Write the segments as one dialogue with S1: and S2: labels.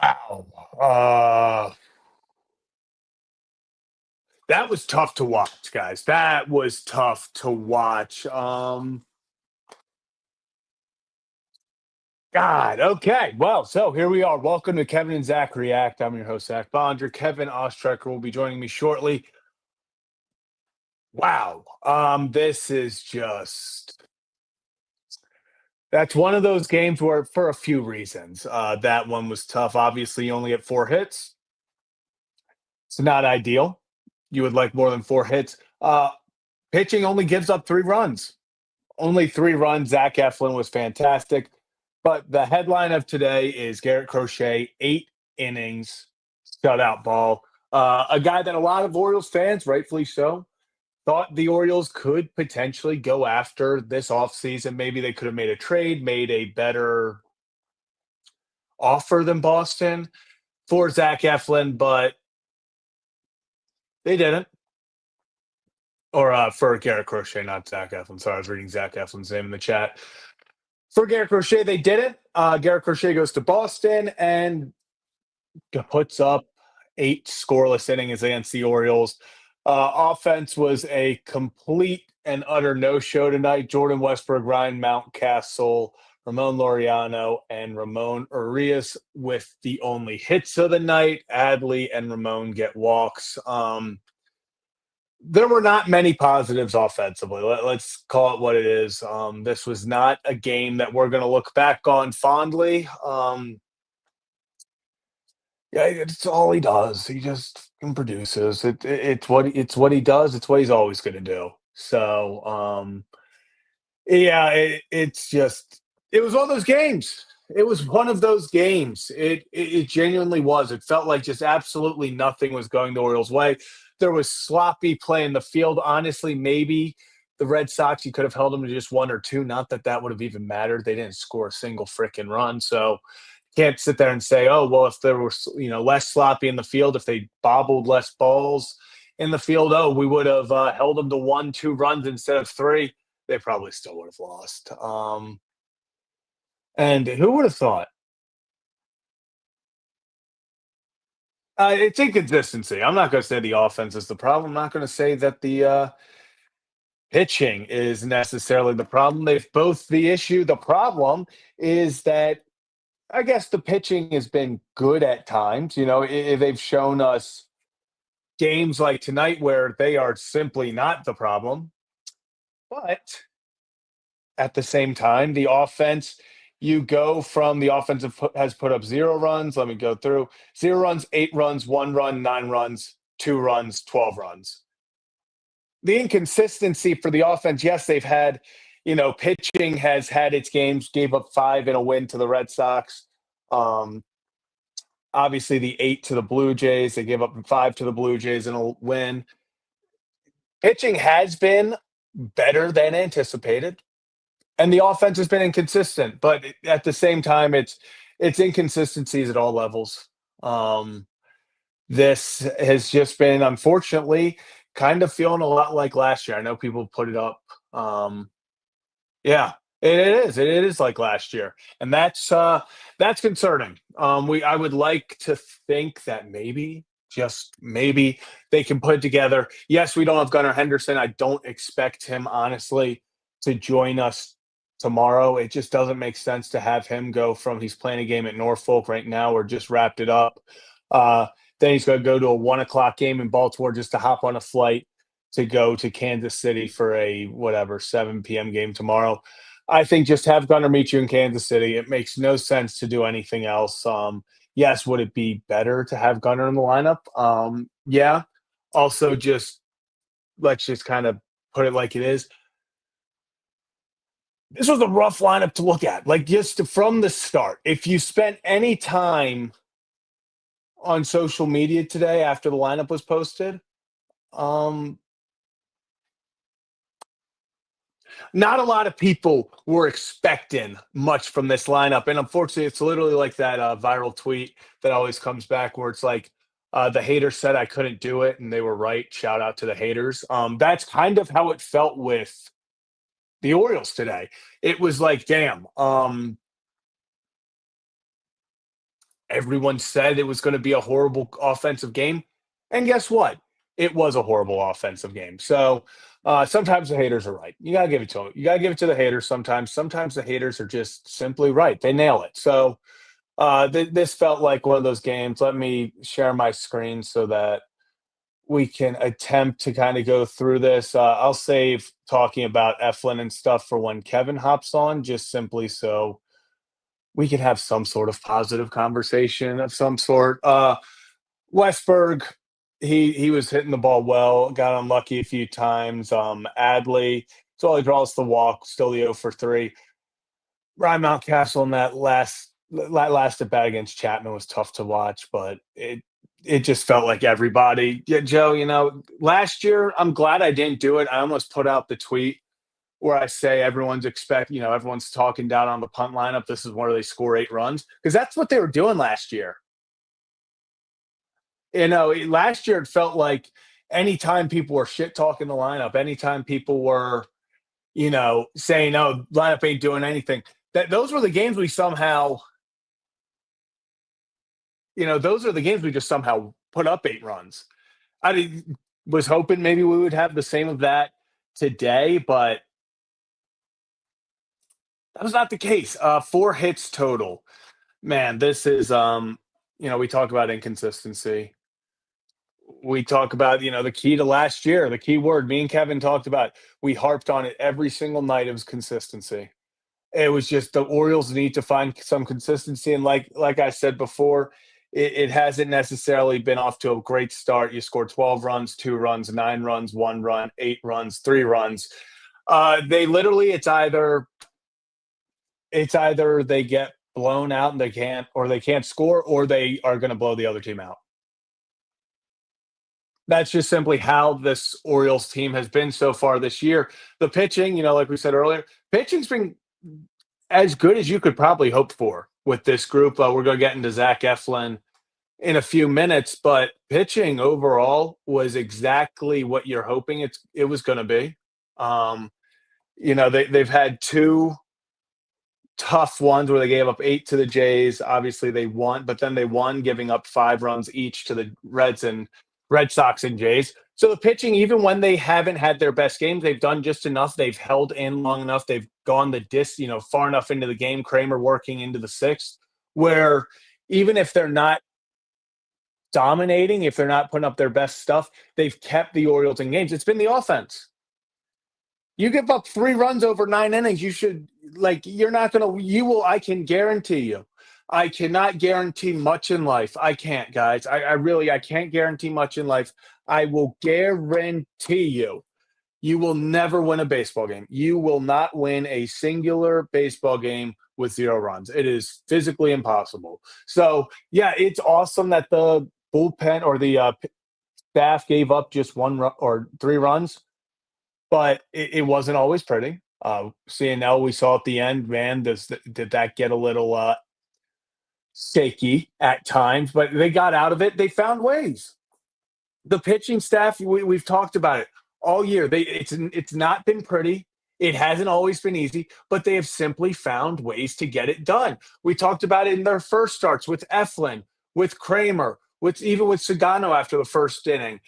S1: Wow. That was tough to watch, guys. That was tough to watch. God, okay. Well, so here we are. Welcome to Kevin and Zach React. I'm your host, Zach Bonder. Kevin Ostrecker will be joining me shortly. Wow. This is just that's one of those games where for a few reasons. That one was tough. Obviously, you only get 4 hits. It's not ideal. You would like more than 4 hits. Pitching only gives up 3 runs. Only 3 runs. Zach Eflin was fantastic. But the headline of today is Garrett Crochet, 8 innings, shutout ball. A guy that a lot of Orioles fans, rightfully so, thought the Orioles could potentially go after this offseason. Maybe they could have made a trade, made a better offer than Boston for Zach Eflin, but they didn't. Or for Garrett Crochet, not Zach Eflin. Sorry, I was reading Zach Eflin's name in the chat. For Garrett Crochet, they didn't. Garrett Crochet goes to Boston and puts up 8 scoreless innings against the Orioles. Offense was a complete and utter no-show tonight. Jordan Westbrook, Ryan Mountcastle, Ramon Laureano, and Ramon Urias with the only hits of the night. Adley and Ramon get walks. There were not many positives offensively. Let's call it what it is. This was not a game that we're going to look back on fondly. Yeah, it's all he does. He just produces. It's what he does. It's what he's always going to do. So yeah, it's just it was one of those games. It was one of those games. It genuinely was. It felt like just absolutely nothing was going the Orioles' way. There was sloppy play in the field. Honestly, maybe the Red Sox, you could have held them to just 1 or 2. Not that that would have even mattered. They didn't score a single freaking run. So can't sit there and say, oh, well, if there were less sloppy in the field, if they bobbled less balls in the field, oh, we would have held them to 1, 2 runs instead of 3. They probably still would have lost. And who would have thought? It's inconsistency. I'm not going to say the offense is the problem. I'm not going to say that the pitching is necessarily the problem. They've both the issue. The problem is that I guess the pitching has been good at times. They've shown us games like tonight where they are simply not the problem. But at the same time, the offense, you go from the offensive has put up 0 runs. Let me go through 0 runs, 8 runs, 1 run, 9 runs, 2 runs, 12 runs. The inconsistency for the offense, yes, they've had, pitching has had its games, gave up 5 in a win to the Red Sox. Um, Obviously, the 8 to the Blue Jays, they gave up 5 to the Blue Jays in a win. Pitching has been better than anticipated, and the offense has been inconsistent. But at the same time, it's inconsistencies at all levels. This has just been, unfortunately, kind of feeling a lot like last year. I know people put it up. Yeah, it is. It is like last year, and that's concerning. I would like to think that maybe, just maybe, they can put it together. Yes, we don't have Gunnar Henderson. I don't expect him, honestly, to join us tomorrow. It just doesn't make sense to have him go from he's playing a game at Norfolk right now or just wrapped it up. Uh, then he's going to go to a 1 o'clock game in Baltimore just to hop on a flight to go to Kansas City for a whatever 7 p.m. game tomorrow. I think just have Gunnar meet you in Kansas City. It makes no sense to do anything else. Yes, would it be better to have Gunnar in the lineup? Yeah. Also, just let's just kind of put it like it is. This was a rough lineup to look at. Like just from the start, if you spent any time on social media today after the lineup was posted, um, not a lot of people were expecting much from this lineup. And unfortunately, it's literally like that viral tweet that always comes back where it's like, the haters said I couldn't do it, and they were right. Shout out to the haters. That's kind of how it felt with the Orioles today. It was like, damn. Everyone said it was going to be a horrible offensive game. And guess what? It was a horrible offensive game. So sometimes the haters are right. You got to give it to them. You got to give it to the haters sometimes. Sometimes the haters are just simply right. They nail it. So this felt like one of those games. Let me share my screen so that we can attempt to kind of go through this. I'll save talking about Eflin and stuff for when Kevin hops on, just simply so we can have some sort of positive conversation of some sort. Westberg, he was hitting the ball well, got unlucky a few times. Adley, so all he draws the walk, still the 0 for 3. Ryan Mountcastle in that last at bat against Chapman was tough to watch, but it just felt like everybody. Yeah, Joe, last year I'm glad I didn't do it. I almost put out the tweet where I say everyone's talking down on the punt lineup. This is where they score 8 runs because that's what they were doing last year. Last year it felt like anytime people were shit talking the lineup, anytime people were, saying, "Oh, lineup ain't doing anything," that those were the games we somehow, those are the games we just somehow put up 8 runs. Was hoping maybe we would have the same of that today, but that was not the case. 4 hits total. Man, this is we talk about inconsistency. We talk about, the key to last year, the key word me and Kevin talked about. We harped on it every single night. It was consistency. It was just the Orioles need to find some consistency. And like I said before, it hasn't necessarily been off to a great start. You scored 12 runs, 2 runs, 9 runs, 1 run, 8 runs, 3 runs. They literally, it's either they get blown out and they can't score, or they are going to blow the other team out. That's just simply how this Orioles team has been so far this year. The pitching, like we said earlier, pitching's been as good as you could probably hope for with this group. We're going to get into Zach Eflin in a few minutes, but pitching overall was exactly what you're hoping it was going to be. They've had 2 tough ones where they gave up 8 to the Jays. Obviously, they won, but then they won, giving up 5 runs each to the Red Sox and Jays. So the pitching, even when they haven't had their best games, they've done just enough. They've held in long enough. They've gone far enough into the game. Kramer working into the 6th, where even if they're not dominating, if they're not putting up their best stuff, they've kept the Orioles in games. It's been the offense. You give up 3 runs over 9 innings, you're not going to, I can guarantee you. I cannot guarantee much in life. I can't, guys. I can't guarantee much in life. I will guarantee you will never win a baseball game. You will not win a singular baseball game with 0 runs. It is physically impossible. So, yeah, it's awesome that the bullpen or the staff gave up just 1 run or 3 runs. But it wasn't always pretty. CNL, we saw at the end, man, did that get a little shaky at times, but they got out of it. They found ways. The pitching staff, we've talked about it all year. It's not been pretty. It hasn't always been easy, but they have simply found ways to get it done. We talked about it in their first starts with Eflin, with Kramer, even with Sagano after the first inning.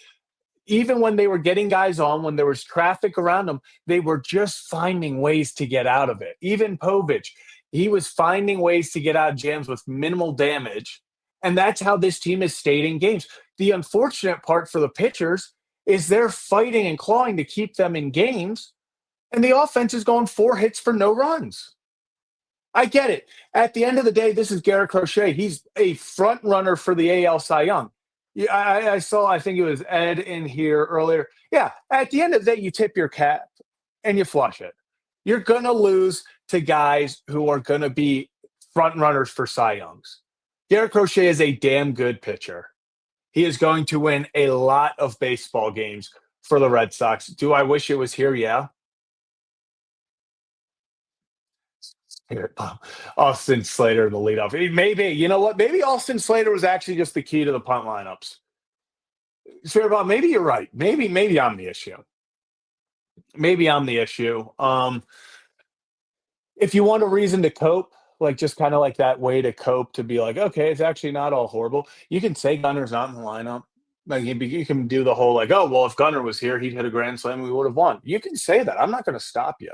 S1: Even when they were getting guys on, when there was traffic around them, they were just finding ways to get out of it. Even Povich, he was finding ways to get out of jams with minimal damage. And that's how this team has stayed in games. The unfortunate part for the pitchers is they're fighting and clawing to keep them in games, and the offense is going 4 hits for no runs. I get it. At the end of the day, this is Garrett Crochet. He's a front runner for the AL Cy Young. Yeah, I saw, I think it was Ed in here earlier. Yeah, at the end of the day, you tip your cap and you flush it. You're going to lose to guys who are going to be front runners for Cy Youngs. Garrett Crochet is a damn good pitcher. He is going to win a lot of baseball games for the Red Sox. Do I wish it was here? Yeah. Austin Slater, the leadoff. Maybe, you know what? Maybe Austin Slater was actually just the key to the punt lineups. Sure, Bob, maybe you're right. Maybe I'm the issue. Maybe I'm the issue. If you want a reason to cope, Like, just kinda like that way to cope to be like, "Okay, it's actually not all horrible." You can say Gunner's not in the lineup. Like, you can do the whole like, "Oh, well, if Gunner was here, he'd hit a grand slam, we would've won." You can say that. I'm not gonna stop you.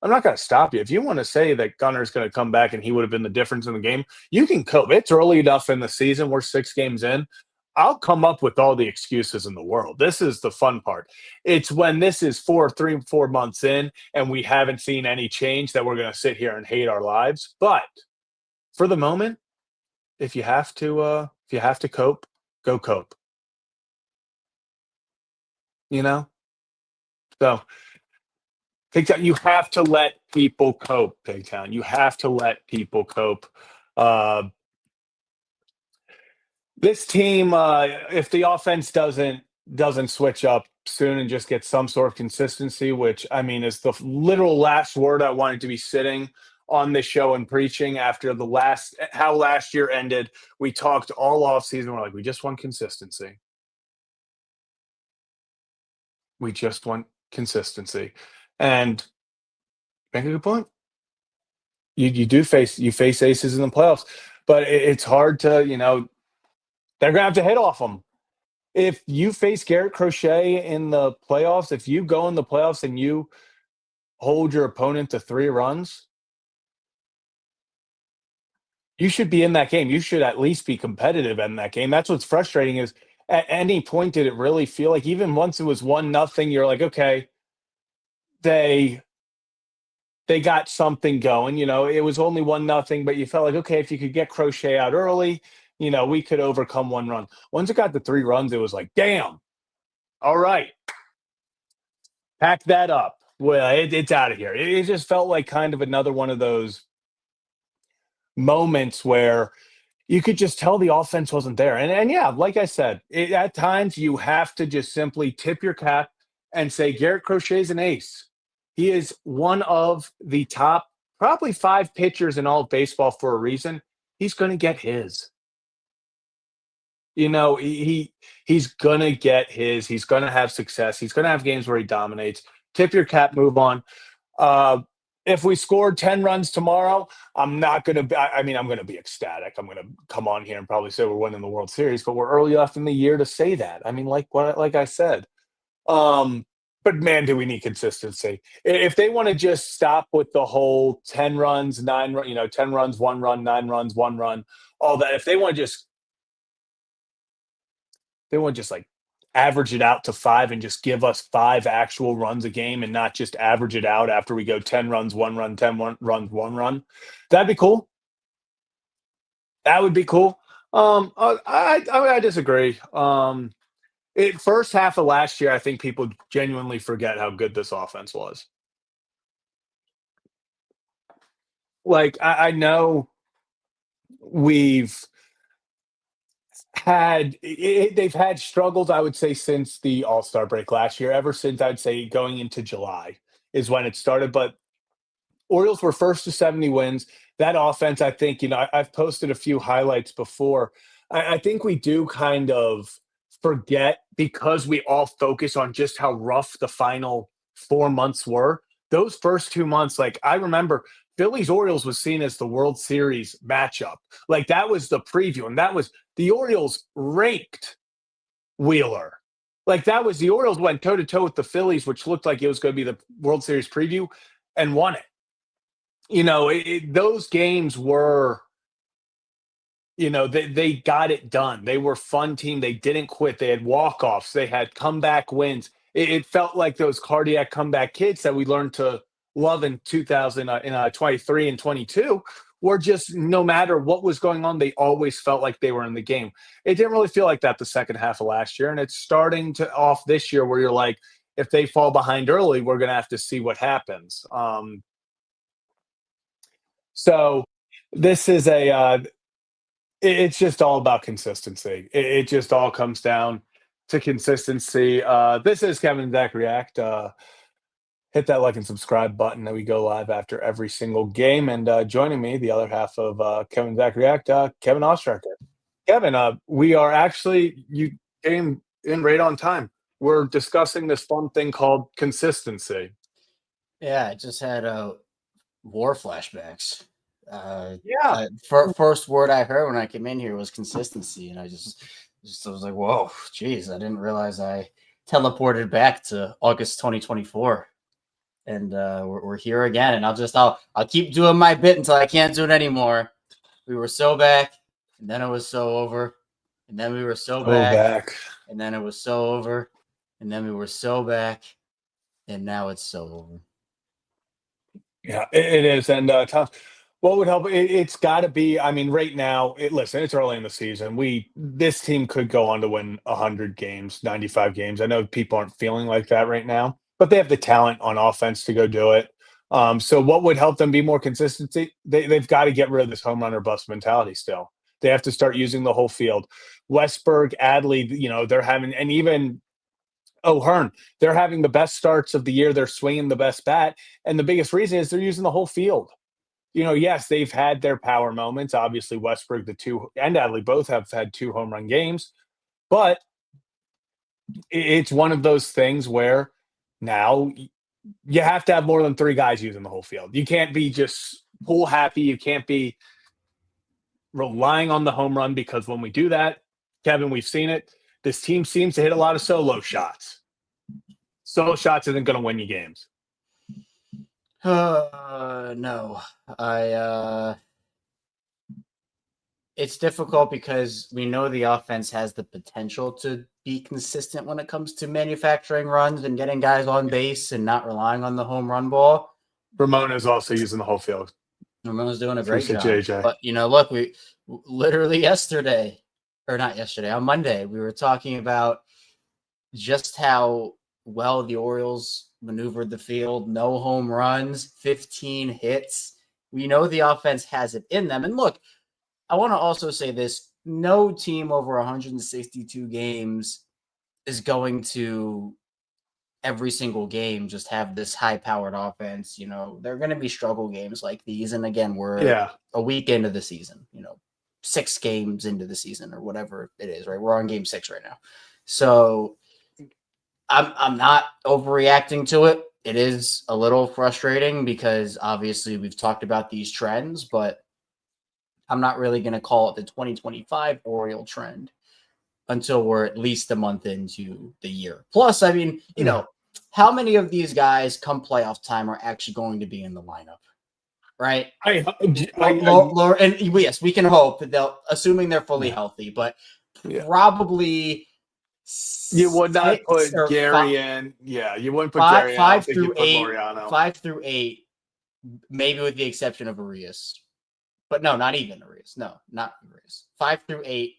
S1: I'm not gonna stop you. If you wanna say that Gunner's gonna come back and he would have been the difference in the game, you can cope. It's early enough in the season. We're 6 games in. I'll come up with all the excuses in the world. This is the fun part. It's when this is 4 months in and we haven't seen any change that we're gonna sit here and hate our lives. But for the moment, if you have to cope, go cope, you know? So, Big Town, you have to let people cope, Big Town. You have to let people cope. Uh, this team, if the offense doesn't switch up soon and just get some sort of consistency, which I mean is the literal last word I wanted to be sitting on this show and preaching after the last how last year ended. We talked all off season. We're like, we just want consistency. We just want consistency. And make a good point. You face aces in the playoffs, but it's hard to, they're gonna have to hit off them. If you face Garrett Crochet in the playoffs, if you go in the playoffs and you hold your opponent to 3 runs, you should be in that game. You should at least be competitive in that game. That's what's frustrating is at any point did it really feel like even once it was 1-0, you're like, okay, they they got something going. It was only 1-0, but you felt like, okay, if you could get Crochet out early, we could overcome 1 run. Once it got to 3 runs, it was like, damn, all right, pack that up. Well, it's out of here. It just felt like kind of another one of those moments where you could just tell the offense wasn't there. And yeah, like I said, at times you have to just simply tip your cap and say Garrett Crochet's an ace. He is one of the top, probably 5 pitchers in all of baseball for a reason. He's going to get his. He's going to get his. He's going to have success. He's going to have games where he dominates. Tip your cap, move on. Uh, if we scored 10 runs tomorrow, I'm not going to be, I mean, I'm going to be ecstatic. I'm going to come on here and probably say we're winning the World Series, but we're early enough in the year to say that. I mean, like I said, um, but man, do we need consistency. If they want to just stop with the whole 10 runs, 9, 10 runs, 1 run, 9 runs, 1 run, all that, if they want to just like average it out to 5 and just give us 5 actual runs a game and not just average it out after we go 10 runs, 1 run, 10 runs, 1 run. That'd be cool. That would be cool. I disagree. First half of last year, I think people genuinely forget how good this offense was. Like I know we've they've had struggles, I would say, since the All-Star break last year, ever since I'd say going into July is when it started. But Orioles were first to 70 wins. That offense, I think, I've posted a few highlights before. I think we do kind of forget because we all focus on just how rough the final 4 months were. Those first 2 months, like I remember Phillies Orioles was seen as the World Series matchup. Like that was the preview, and that was the Orioles raked Wheeler. Like that was the Orioles went toe to toe with the Phillies, which looked like it was going to be the World Series preview, and won it. Those games were, they got it done. They were fun team. They didn't quit. They had walk-offs. They had comeback wins. It felt like those cardiac comeback kids that we learned to love in 2023 and 22 were just no matter what was going on, they always felt like they were in the game. It didn't really feel like that the second half of last year, and it's starting to off this year where you're like, if they fall behind early, we're going to have to see what happens. So this is it's just all about consistency. It just all comes down to consistency. This is Kevin Zach React. Hit that like and subscribe button that we go live after every single game. And joining me, the other half of Kevin Zach React, Kevin Ostraker. Kevin, we are actually, you came in right on time. We're discussing this fun thing called consistency.
S2: Yeah, I just had war flashbacks.
S1: Yeah.
S2: First word I heard when I came in here was consistency, and just I was like, whoa, geez, I didn't realize I teleported back to August 2024, and we're here again. And I'll keep doing my bit until I can't do it anymore. We were so back, and then it was so over, and then we were so
S1: Go
S2: back,
S1: back.
S2: and then it was so over, and then we were so back, and now it's so over.
S1: Yeah, it is. And Tom, what would help? It's got to be. I mean, right now, listen, it's early in the season. This team could go on to win 100 games, 95 games. I know people aren't feeling like that right now, but they have the talent on offense to go do it. So, what would help them be more consistency? They've got to get rid of this home run or bust mentality. Still, they have to start using the whole field. Westberg, Adley, they're having, and even O'Hearn, they're having the best starts of the year. They're swinging the best bat. And the biggest reason is they're using the whole field. Yes, they've had their power moments. Obviously, Westbrook, the two, and Adley both have had 2 home run games. But it's one of those things where now you have to have more than 3 guys using the whole field. You can't be just pool happy. You can't be relying on the home run, because when we do that, Kevin, we've seen it. This team seems to hit a lot of solo shots. Solo shots isn't going to win you games.
S2: No, it's difficult because we know the offense has the potential to be consistent when it comes to manufacturing runs and getting guys on base and not relying on the home run ball.
S1: Ramon is also using the whole field.
S2: Ramon's doing a great
S1: Appreciate
S2: job.
S1: JJ.
S2: But, look, we literally yesterday, or not yesterday, on Monday, we were talking about just how well the Orioles maneuvered the field. No home runs, 15 hits. We know the offense has it in them. And look, I want to also say this. No team over 162 games is going to every single game just have this high-powered offense. There are going to be struggle games like these. And again, we're a week into the season, 6 games into the season or whatever it is, right? We're on game 6 right now. So I'm not overreacting to it. It is a little frustrating because obviously we've talked about these trends, but I'm not really going to call it the 2025 Oriole trend until we're at least a month into the year. Plus, I mean, how many of these guys come playoff time are actually going to be in the lineup, right? And yes, we can hope that assuming they're fully healthy, but probably
S1: you would not put Gary in. Yeah, you wouldn't put Gary in. I don't think you put Laureano.
S2: 5 through 8, maybe with the exception of Arias. But no, not even Arias. No, not Arias. 5 through 8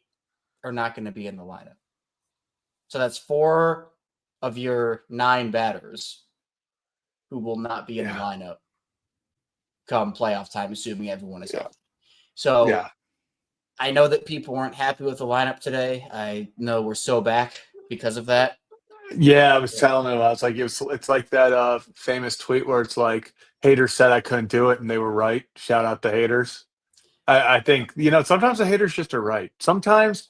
S2: are not going to be in the lineup. So that's 4 of your 9 batters who will not be in the lineup come playoff time, assuming everyone is healthy. So I know that people weren't happy with the lineup today. I know we're so back because of that.
S1: Yeah, I was telling him, I was like, it's like that famous tweet where it's like, haters said I couldn't do it and they were right. Shout out the haters. I think, sometimes the haters just are right. Sometimes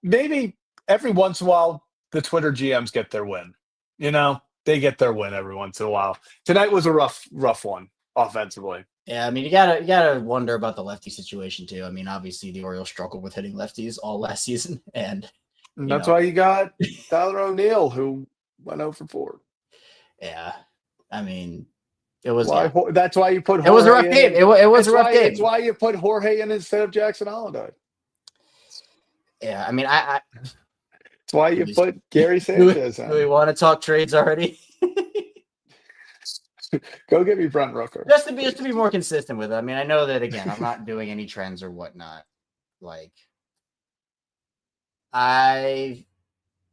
S1: maybe every once in a while, the Twitter GMs get their win. They get their win every once in a while. Tonight was a rough one offensively.
S2: Yeah, I mean, you gotta wonder about the lefty situation too. I mean, obviously the Orioles struggled with hitting lefties all last season, and
S1: that's why you got Tyler O'Neill, who went 0 for 4.
S2: Yeah, I mean, it was.
S1: That's why you put.
S2: It was a rough game. It was a rough game.
S1: It's why you put Jorge in instead of Jackson Holliday.
S2: Yeah, I mean, I
S1: it's why you put Gary Sanchez in.
S2: Do we want to talk trades already?
S1: Go get me Brent Rooker.
S2: Just to be more consistent with it. I mean, I know that again, I'm not doing any trends or whatnot. Like, I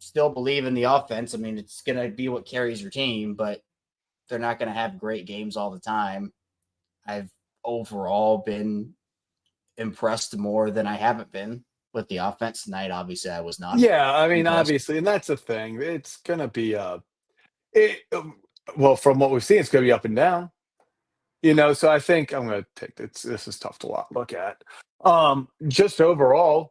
S2: still believe in the offense. I mean, it's gonna be what carries your team, but they're not gonna have great games all the time. I've overall been impressed more than I haven't been with the offense tonight. Obviously, I was not.
S1: Yeah, I mean, obviously, and that's the thing. It's gonna be well, from what we've seen, it's going to be up and down. So I think I'm going to take this. This is tough to look at. Just overall,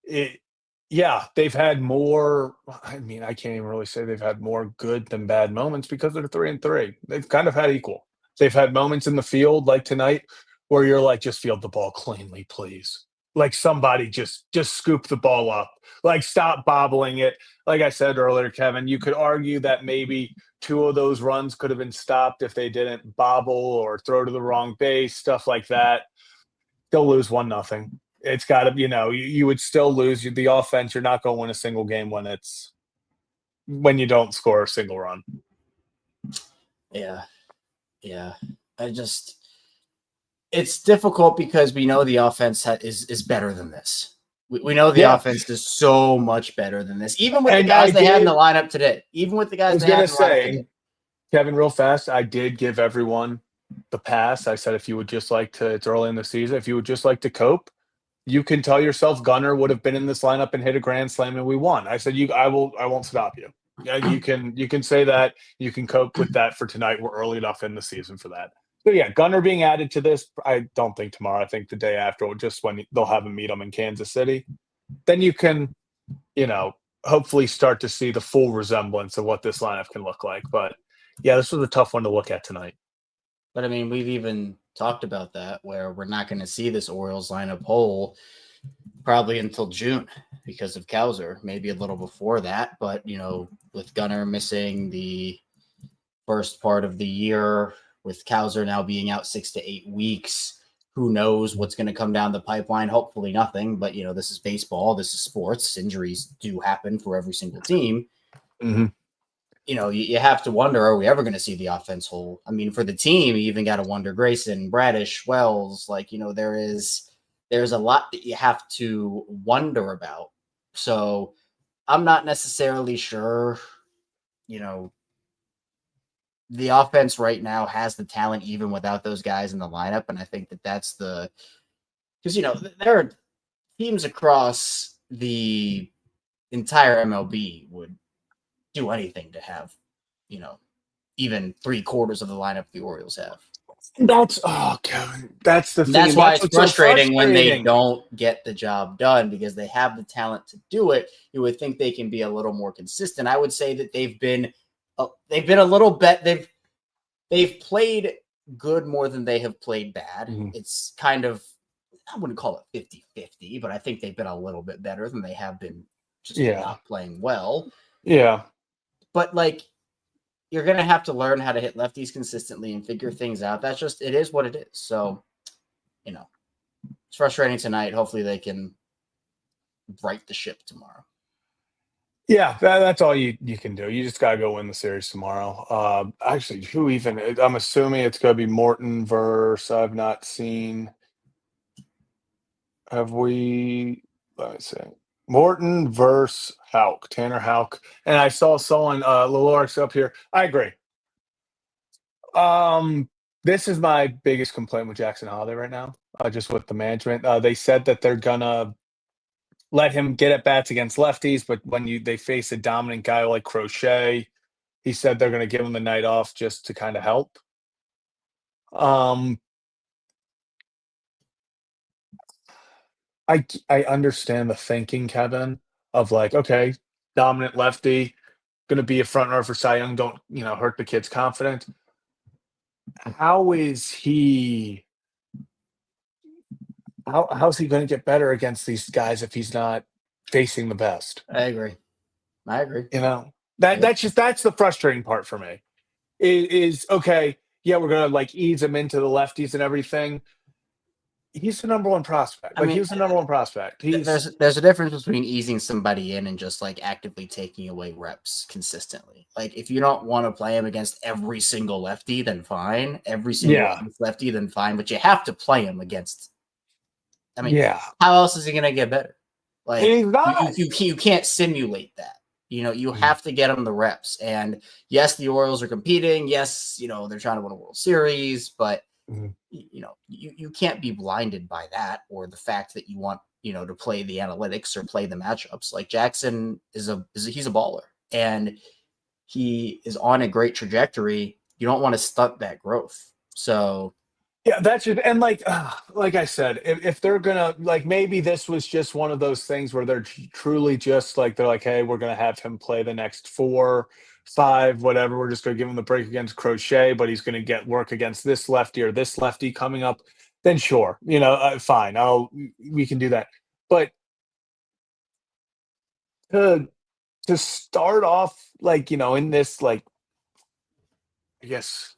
S1: they've had more. I mean, I can't even really say they've had more good than bad moments because they're 3-3. They've kind of had equal. They've had moments in the field like tonight where you're like, just field the ball cleanly, please. Like somebody just scoop the ball up. Like stop bobbling it. Like I said earlier, Kevin, you could argue that maybe two of those runs could have been stopped if they didn't bobble or throw to the wrong base, stuff like that. They'll lose 1-0. It's got to, you would still lose the offense. You're not going to win a single game when you don't score a single run.
S2: Yeah. Yeah. It's difficult because we know the offense is better than this. We know the offense is so much better than this, even with the guys they had in the lineup today. Even with the guys they had in the lineup today.
S1: Kevin, real fast, I did give everyone the pass. I said, if you would just like to, it's early in the season, if you would just like to cope, you can tell yourself Gunnar would have been in this lineup and hit a grand slam and we won. I said, I won't stop you. Yeah, you can say that. You can cope with that for tonight. We're early enough in the season for that. So yeah, Gunnar being added to this, I don't think tomorrow. I think the day after, or just when they'll have him meet him in Kansas City. Then you can, hopefully start to see the full resemblance of what this lineup can look like. But yeah, this was a tough one to look at tonight.
S2: But I mean, we've even talked about that where we're not going to see this Orioles lineup whole probably until June because of Cowser, maybe a little before that. But, with Gunnar missing the first part of the year, with Cowser now being out 6 to 8 weeks, who knows what's going to come down the pipeline? Hopefully nothing, but this is baseball. This is sports. Injuries do happen for every single team.
S1: Mm-hmm.
S2: You have to wonder, are we ever going to see the offense whole? I mean, for the team, you even got to wonder Grayson, Bradish, Wells, there's a lot that you have to wonder about. So I'm not necessarily sure, the offense right now has the talent even without those guys in the lineup. And I think that's because, there are teams across the entire MLB would do anything to have, even 3/4 of the lineup the Orioles have.
S1: That's the thing.
S2: That's why it's frustrating when they don't get the job done because they have the talent to do it. You would think they can be a little more consistent. I would say that they've been a little bit. They've played good more than they have played bad. Mm-hmm. It's kind of, I wouldn't call it 50-50, but I think they've been a little bit better than they have been just not playing well.
S1: Yeah.
S2: But you're going to have to learn how to hit lefties consistently and figure things out. It is what it is. So, it's frustrating tonight. Hopefully they can right the ship tomorrow.
S1: Yeah, that's all you can do. You just got to go win the series tomorrow. Actually, I'm assuming it's going to be Morton versus, I've not seen. Let me see. Morton versus Houck, Tanner Houck. And I saw someone, Lalorix up here. I agree. This is my biggest complaint with Jackson Holiday right now, just with the management. They said that they're going to let him get at bats against lefties, but when they face a dominant guy like Crochet, he said they're going to give him the night off just to kind of help. I understand the thinking, Kevin, of okay, dominant lefty, going to be a front runner for Cy Young. Don't hurt the kid's confidence. How's he going to get better against these guys if he's not facing the best?
S2: I agree.
S1: That's the frustrating part for me. Is okay. Yeah, we're gonna ease him into the lefties and everything. He's the number one prospect. He was the number one prospect.
S2: There's a difference between easing somebody in and just actively taking away reps consistently. If you don't want to play him against every single lefty, then fine. Every single lefty, then fine. But you have to play him against. How else is he gonna get better? You can't simulate that. You have to get them the reps. And yes, the Orioles are competing. Yes, they're trying to win a World Series, but you can't be blinded by that or the fact that you want, to play the analytics or play the matchups. Jackson he's a baller and he is on a great trajectory. You don't want to stunt that growth. So
S1: yeah, that's just, and like I said, if they're gonna maybe this was just one of those things where they're truly just they're hey, we're gonna have him play the next 4 5, whatever. We're just going to give him the break against Crochet, but he's going to get work against this lefty or this lefty coming up. Then sure, fine. We can do that. But to to start off in this I guess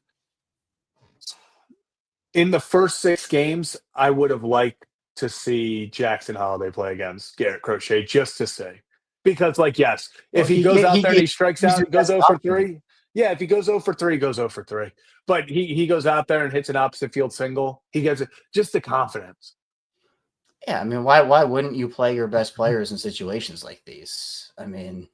S1: in the first 6 games, I would have liked to see Jackson Holiday play against Garrett Crochet just to say. Because, yes,
S2: Well,
S1: if he goes out
S2: he
S1: there and
S2: gave
S1: he strikes
S2: he's
S1: out
S2: your
S1: and goes
S2: best
S1: 0 for
S2: option.
S1: 3, yeah, if he goes 0 for 3, he goes 0 for 3. But he goes out there and hits an opposite field single. He gets it, just the confidence.
S2: Yeah, I mean, why wouldn't you play your best players in situations like these? I mean,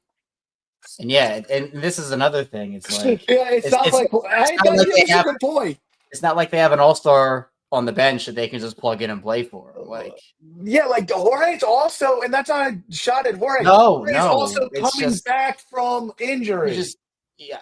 S2: and yeah, and this is another thing. It's like
S1: Yeah, it's
S2: it's
S1: not
S2: it's
S1: like
S2: it's not like they
S1: that's a
S2: have
S1: good point.
S2: it's not like they have an all-star on the bench that they can just plug in and play for. Like,
S1: Yeah, Jorge's also, and that's not a shot at Jorge. Jorge's
S2: no,
S1: also
S2: it's
S1: coming
S2: just
S1: back from
S2: you
S1: injury.
S2: just yeah.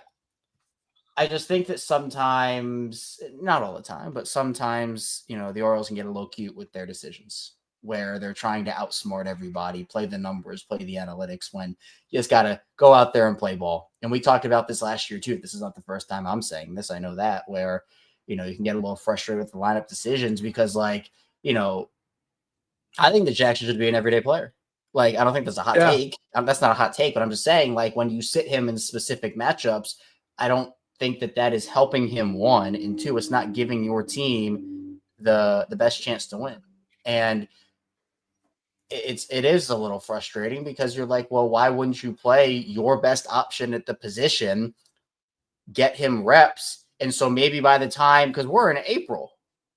S2: I just think that sometimes, not all the time, but sometimes, the Orioles can get a little cute with their decisions where they're trying to outsmart everybody, play the numbers, play the analytics when you just got to go out there and play ball. And we talked about this last year too. This is not the first time I'm saying this. I know that where, you can get a little frustrated with the lineup decisions because I think that Jackson should be an everyday player. Like, I don't think that's a hot
S1: Yeah.
S2: take. That's not a hot take, but I'm just saying, when you sit him in specific matchups, I don't think that is helping him. One and two, it's not giving your team the best chance to win. And it is a little frustrating because you're like, well, why wouldn't you play your best option at the position, get him reps, and so maybe by the time, because we're in April,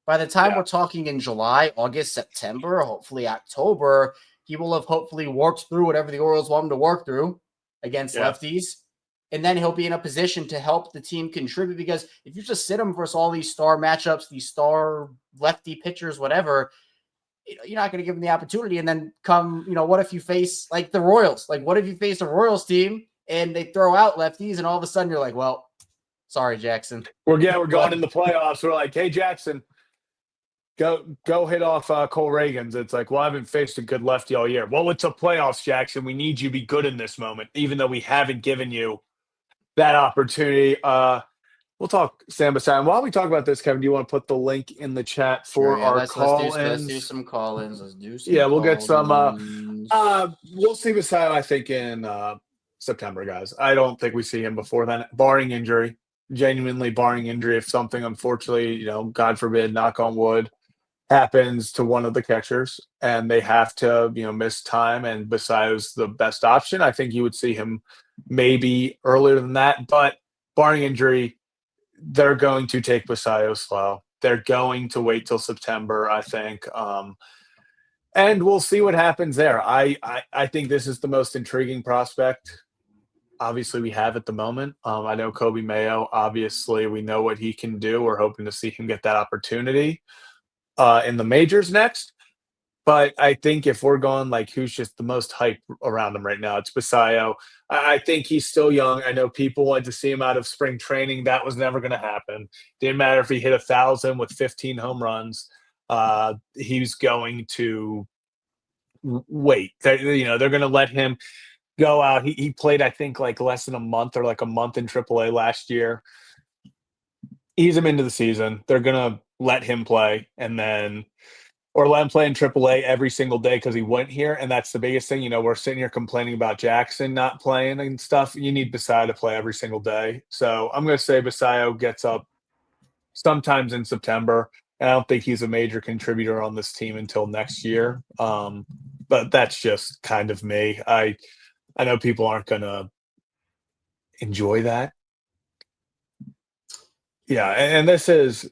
S2: by the time
S1: Yeah.
S2: we're talking in July, August, September, hopefully October, he will have hopefully worked through whatever the Orioles want him to work through against
S1: Yeah.
S2: lefties. And then he'll be in a position to help the team contribute because if you just sit him versus all these star matchups, these star lefty pitchers, whatever, you're not going to give him the opportunity. And then what if you face like the Royals? Like, what if you face a Royals team and they throw out lefties and all of a sudden you're like, well, sorry, Jackson.
S1: We're going in the playoffs. We're like, hey, Jackson, go hit off Cole Reagans. It's like, well, I haven't faced a good lefty all year. Well, it's a playoffs, Jackson. We need you to be good in this moment, even though we haven't given you that opportunity. We'll talk Sam Bassam. While we talk about this, Kevin, do you want to put the link in the chat
S2: Sure,
S1: for
S2: yeah.
S1: our
S2: Let's do
S1: call-ins?
S2: some call-ins. Let's do some
S1: Yeah, we'll get some.
S2: call-ins.
S1: We'll see Bassam, I think, in September, guys. I don't think we see him before then, barring injury. Genuinely barring injury. If something, unfortunately, God forbid, knock on wood, happens to one of the catchers and they have to, miss time and Basayo's the best option, I think you would see him maybe earlier than that. But barring injury, they're going to take Basayo slow. They're going to wait till September, I think. And we'll see what happens there. I think this is the most intriguing prospect obviously we have at the moment. I know Kobe Mayo, obviously we know what he can do. We're hoping to see him get that opportunity in the majors next. But I think if we're going who's just the most hype around him right now, it's Basayo. I think he's still young. I know people wanted to see him out of spring training. That was never going to happen. Didn't matter if he hit 1,000 with 15 home runs. He's going to wait. They're going to let him go out. He played, I think, less than a month or a month in AAA last year. Ease him into the season. They're going to let him play and then or let him play in AAA every single day because he went here. And that's the biggest thing. We're sitting here complaining about Jackson not playing and stuff. You need Basayo to play every single day. So I'm going to say Basayo gets up sometimes in September. And I don't think he's a major contributor on this team until next year. But that's just kind of me. I know people aren't going to enjoy that. Yeah, and this is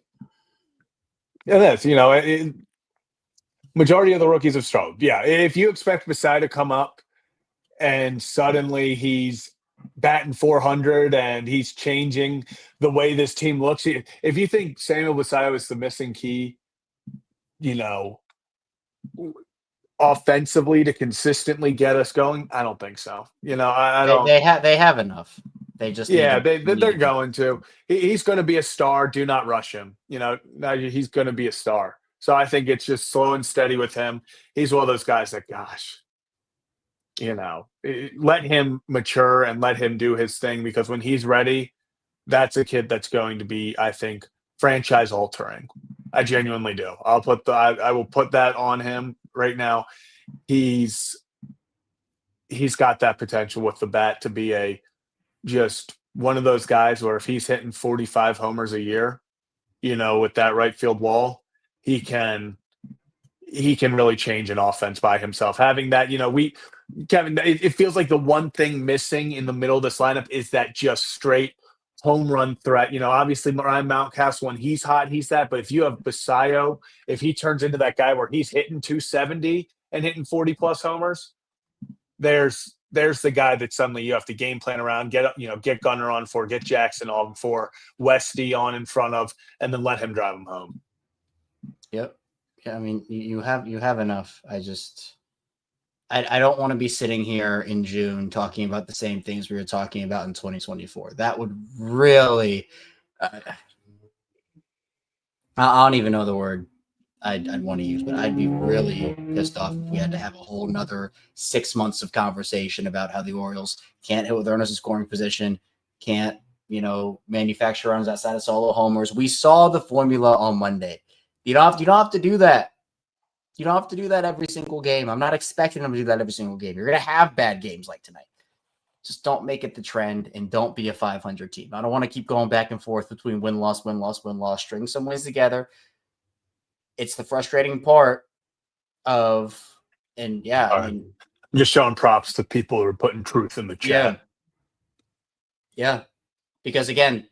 S1: majority of the rookies have struggled. Yeah, if you expect Basayo to come up and suddenly he's batting 400 and he's changing the way this team looks, if you think Samuel Basayo is the missing key, offensively to consistently get us going, I don't think so. I don't.
S2: They have enough. They just need
S1: Yeah,
S2: to
S1: they're going to. He's going to be a star. Do not rush him. He's going to be a star. So I think it's just slow and steady with him. He's one of those guys that, gosh, let him mature and let him do his thing, because when he's ready, that's a kid that's going to be, I think, franchise altering. I genuinely do. I will put that on him right now. He's got that potential with the bat to be just one of those guys where if he's hitting 45 homers a year, with that right field wall, he can really change an offense by himself. Having that, Kevin, it feels like the one thing missing in the middle of this lineup is that just straight home run threat. Obviously Ryan Mountcastle, when he's hot, he's that. But if you have Basayo, if he turns into that guy where he's hitting 270 and hitting 40 plus homers, there's the guy that suddenly you have to game plan around, get Gunner on for, get Jackson on for, Westy on in front of, and then let him drive him home.
S2: Yep. Yeah, I mean, you have enough. I don't want to be sitting here in June talking about the same things we were talking about in 2024. That would really, I don't even know the word I'd want to use, but I'd be really pissed off if we had to have a whole nother 6 months of conversation about how the Orioles can't hit with runners in scoring position, can't, manufacture runs outside of solo homers. We saw the formula on Monday. You don't have to do that. You don't have to do that every single game. I'm not expecting them to do that every single game. You're going to have bad games like tonight. Just don't make it the trend and don't be a 500 team. I don't want to keep going back and forth between win-loss, win-loss, win-loss, string some wins together. It's the frustrating part of, and yeah, I mean,
S1: I'm just showing props to people who are putting truth in the chat.
S2: Yeah. Because again,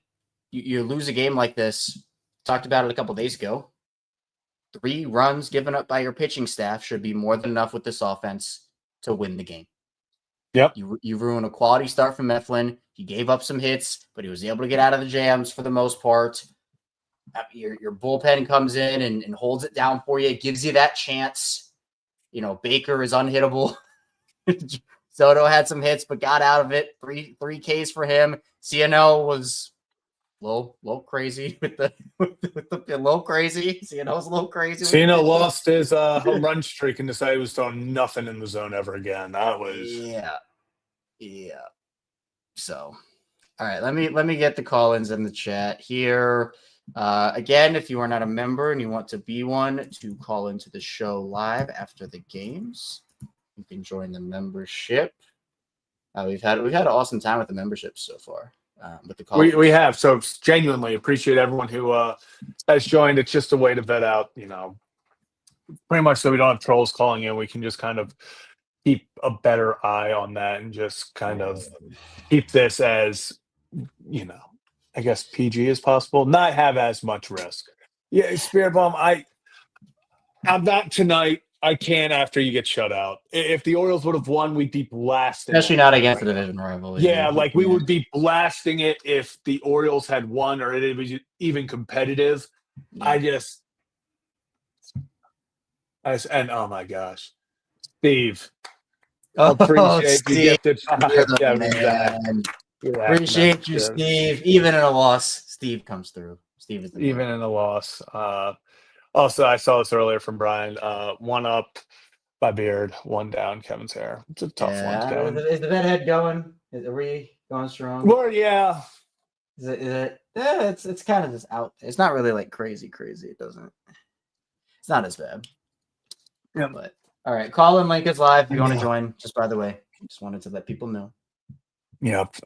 S2: you lose a game like this. Talked about it a couple days ago. 3 runs given up by your pitching staff should be more than enough with this offense to win the game.
S1: Yep.
S2: You ruin a quality start from Mifflin. He gave up some hits, but he was able to get out of the jams for the most part. Your bullpen comes in and holds it down for you. It gives you that chance. Baker is unhittable. Soto had some hits, but got out of it. Three Ks for him. CNL was low crazy with the low crazy. CNL was a little crazy.
S1: CNL lost his home run streak and decided he was throwing nothing in the zone ever again. That was
S2: yeah. So, all right, let me get the call-ins in the chat here. Again, if you are not a member and you want to be one to call into the show live after the games, you can join the membership. We've had an awesome time with the memberships so far. With the call,
S1: we have, so genuinely appreciate everyone who has joined. It's just a way to vet out, pretty much so we don't have trolls calling in. We can just kind of keep a better eye on that and just kind of keep this as, I guess PG as possible, not have as much risk. Yeah, Spirit Bomb, I'm not tonight. I can after you get shut out. If the Orioles would have won, we'd be blasting.
S2: Especially not against the division rival.
S1: Yeah, we would be blasting it if the Orioles had won or it was even competitive. Yeah. And oh my gosh, Steve. Appreciate you gifted.
S2: Appreciate you, Steve. Even in a loss, Steve comes through. Steve is
S1: even in a loss. Also, I saw this earlier from Brian. 1 up by Beard, 1 down Kevin's hair. It's a tough one, Kevin.
S2: Is the bedhead going? Are we going strong?
S1: Well, yeah.
S2: Is it? Yeah, it's kind of just out. It's not really like crazy. It doesn't. It's not as bad.
S1: Yeah.
S2: But all right, call in link is live if you want to join. Just by the way, just wanted to let people know.
S1: Yep.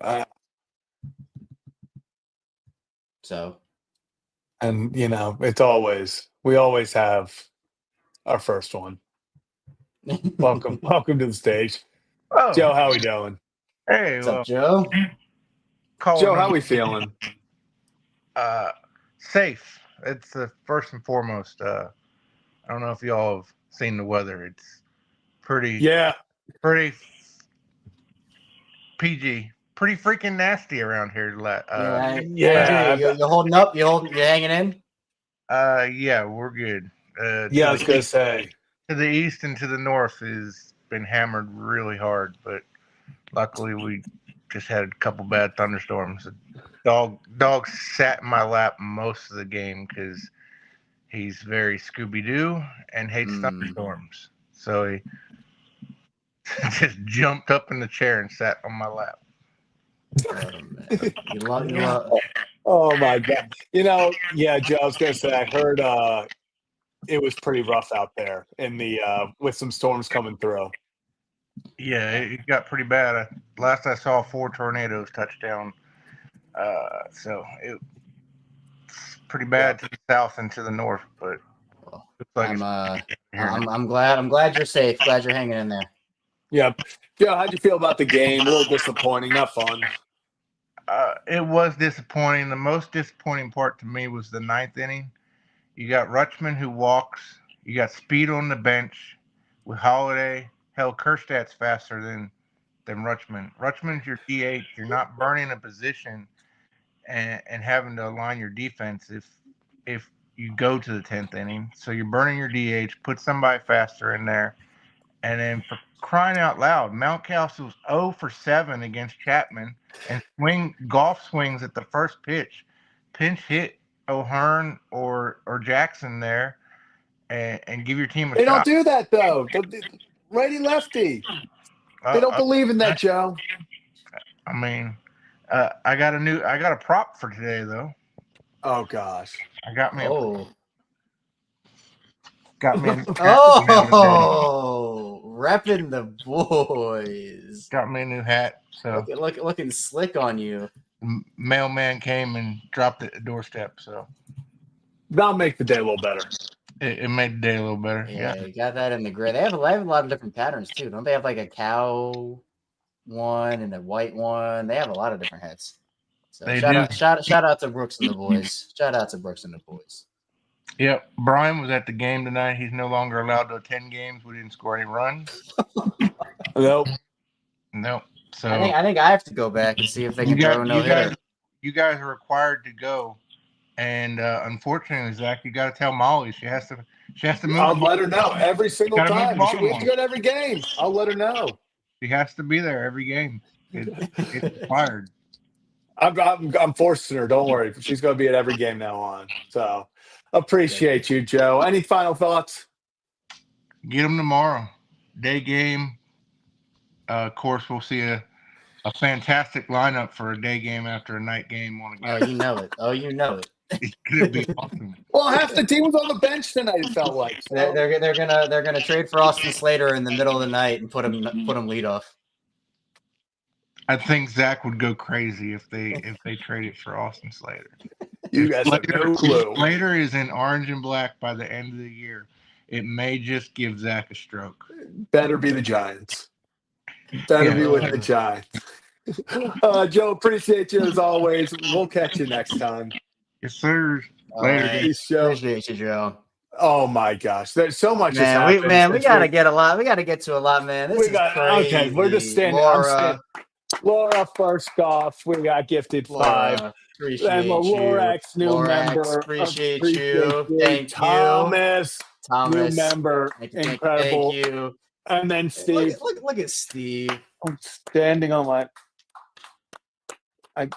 S2: So.
S1: And we always have our first one. Welcome to the stage. Oh. Joe, how we doing?
S3: Hey,
S2: what's up, Joe?
S1: Joe, how we feeling?
S3: Safe. It's the first and foremost. I don't know if y'all have seen the weather. It's pretty PG. Pretty freaking nasty around here.
S2: You're holding up. You're hanging in.
S3: Yeah, we're good.
S1: I was gonna say
S3: to the east and to the north has been hammered really hard, but luckily we just had a couple bad thunderstorms. Dog sat in my lap most of the game because he's very Scooby-Doo and hates thunderstorms. So just jumped up in the chair and sat on my lap.
S2: Oh, man. You love.
S1: Oh my God. Yeah, Joe, I was gonna say I heard it was pretty rough out there in the with some storms coming through.
S3: Yeah, it got pretty bad. Last I saw, 4 tornadoes touched down. So it's pretty bad to the south and to the north, but
S2: Well,
S3: looks like
S2: I'm glad you're safe. Glad you're hanging in there.
S1: Yeah. Joe, how'd you feel about the game? A little disappointing, not fun.
S3: It was disappointing. The most disappointing part to me was the 9th inning. You got Rutschman who walks. You got Speed on the bench with Holiday. Hell, Kerstad's faster than Rutschman. Rutschman's your DH. You're not burning a position and having to align your defense if you go to the 10th inning. So you're burning your DH. Put somebody faster in there. And then for crying out loud, Mountcastle's 0 for 7 against Chapman and golf swings at the first pitch. Pinch hit O'Hearn or Jackson there and give your team a
S1: They
S3: shot.
S1: don't do that though. Righty lefty. They don't believe in that, Joe.
S3: I mean, I got a prop for today though.
S1: Oh gosh.
S3: I got me
S2: Oh.
S3: got me a new hat.
S2: Oh, repping the boys.
S3: Got me a new hat. So
S2: looking slick on you.
S3: Mailman came and dropped it at the doorstep. So
S1: that'll make the day a little better.
S3: It made the day a little better.
S2: Yeah, you got that in the gray. They have a lot of different patterns too. Don't they have like a cow one and a white one? They have a lot of different hats. So shout out to Brooks and the boys. Shout out to Brooks and the boys.
S3: Yep, Brian was at the game tonight. He's no longer allowed to attend games. We didn't score any runs.
S1: Nope.
S3: So
S2: I think I have to go back and see if they can throw no hitter.
S3: You guys are required to go, and unfortunately, Zach, you got to tell Molly she has to move.
S1: I'll let her know every single time. We have to go to every game. I'll let her know.
S3: She has to be there every game. It's required.
S1: I'm forcing her. Don't worry. She's going to be at every game now on. So appreciate you, Joe. Any final thoughts?
S3: Get them tomorrow. Day game. Of course, we'll see a fantastic lineup for a day game after a night game on a game.
S2: Oh, you know it.
S3: It's gonna be awesome.
S1: Well, half the team was on the bench tonight. It felt like
S2: so. they're gonna trade for Austin Slater in the middle of the night and put him lead off.
S3: I think Zach would go crazy if they traded for Austin Slater.
S1: You guys have no clue.
S3: Slater is in orange and black by the end of the year. It may just give Zach a stroke.
S1: Better be the Giants. Better be with the Giants. Joe, appreciate you as always. We'll catch you next time.
S3: Yes, sir.
S2: Later. Appreciate you, Joe.
S1: Oh my gosh, there's so much. We
S2: gotta get a lot. We gotta get to a lot, man. This is crazy.
S1: Okay, we're just standing. Laura, first off, we got gifted 5.
S2: Appreciate
S1: and Lorax, new member.
S2: Appreciate you. Thank
S1: Thomas,
S2: you.
S1: New member. Incredible.
S2: Thank you.
S1: And then Steve.
S2: Look at Steve.
S1: I'm standing on my.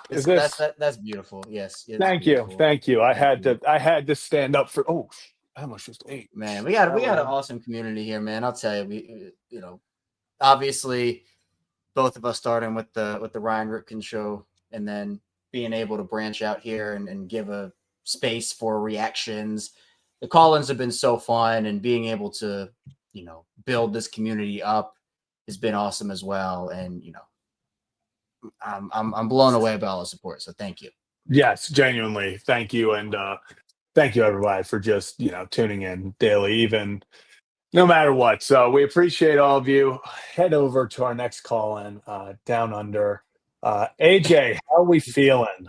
S2: That's beautiful. Yes.
S1: Thank you. I had to stand up for. Oh, I almost just ate.
S2: Man, we got an awesome community here, man. I'll tell you, obviously, both of us starting with the Ryan Ripken show, and then being able to branch out here and give a space for reactions. The call-ins have been so fun, and being able to, build this community up has been awesome as well. And I'm blown away by all the support. So thank you.
S1: Yes, genuinely, thank you, and thank you everybody for just tuning in daily, even no matter what. So we appreciate all of you. Head over to our next call-in, Down Under. AJ, how are we feeling?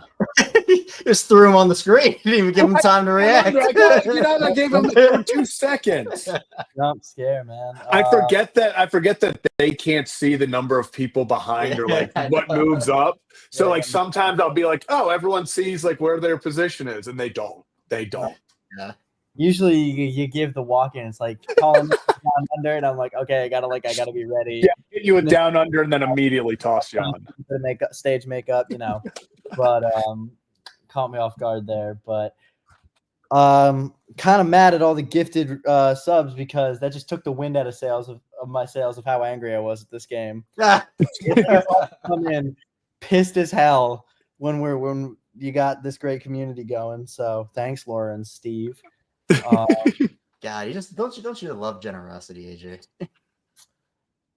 S2: Just threw him on the screen. Didn't even give him time to react.
S1: I gave him 2 seconds.
S4: Jump scare, man.
S1: I forget that they can't see the number of people behind or what moves up. So sometimes I'll be like, oh, everyone sees where their position is, and they don't.
S2: Yeah.
S4: Usually you give the walk in. It's like calling Down Under, and I'm like, okay, I gotta be ready.
S1: Yeah, get you a Down Under, and then immediately toss you on.
S4: Stage makeup, but caught me off guard there. But kind of mad at all the gifted subs because that just took the wind out of sails of my sales of how angry I was at this game.
S2: Ah.
S4: Come in pissed as hell when you got this great community going. So thanks, Laura and Steve.
S2: God, you just don't you love generosity, AJ?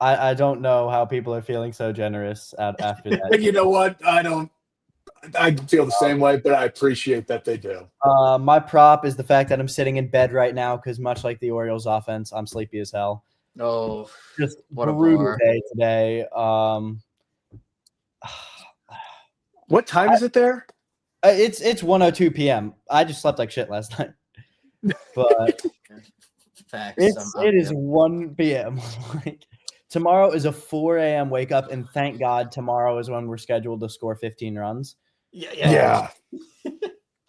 S4: I don't know how people are feeling so generous after that.
S1: And you know what? I feel the same way, but I appreciate that they do.
S4: My prop is the fact that I'm sitting in bed right now because much like the Orioles offense, I'm sleepy as hell.
S2: Oh,
S4: Just
S2: what a
S4: brutal
S2: bar.
S4: day today.
S1: What time is it there?
S4: It's 1:02 p.m. I just slept like shit last night. But
S2: Facts.
S4: it is 1 p.m. Like, tomorrow is a 4 a.m. wake up, and thank God tomorrow is when we're scheduled to score 15 runs.
S2: Yeah.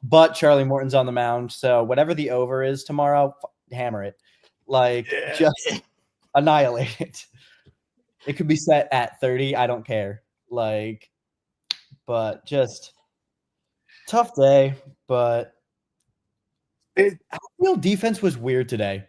S4: But Charlie Morton's on the mound, so whatever the over is tomorrow, hammer it. Like, just annihilate it. It could be set at 30. I don't care. Like, but just tough day. But outfield defense was weird today.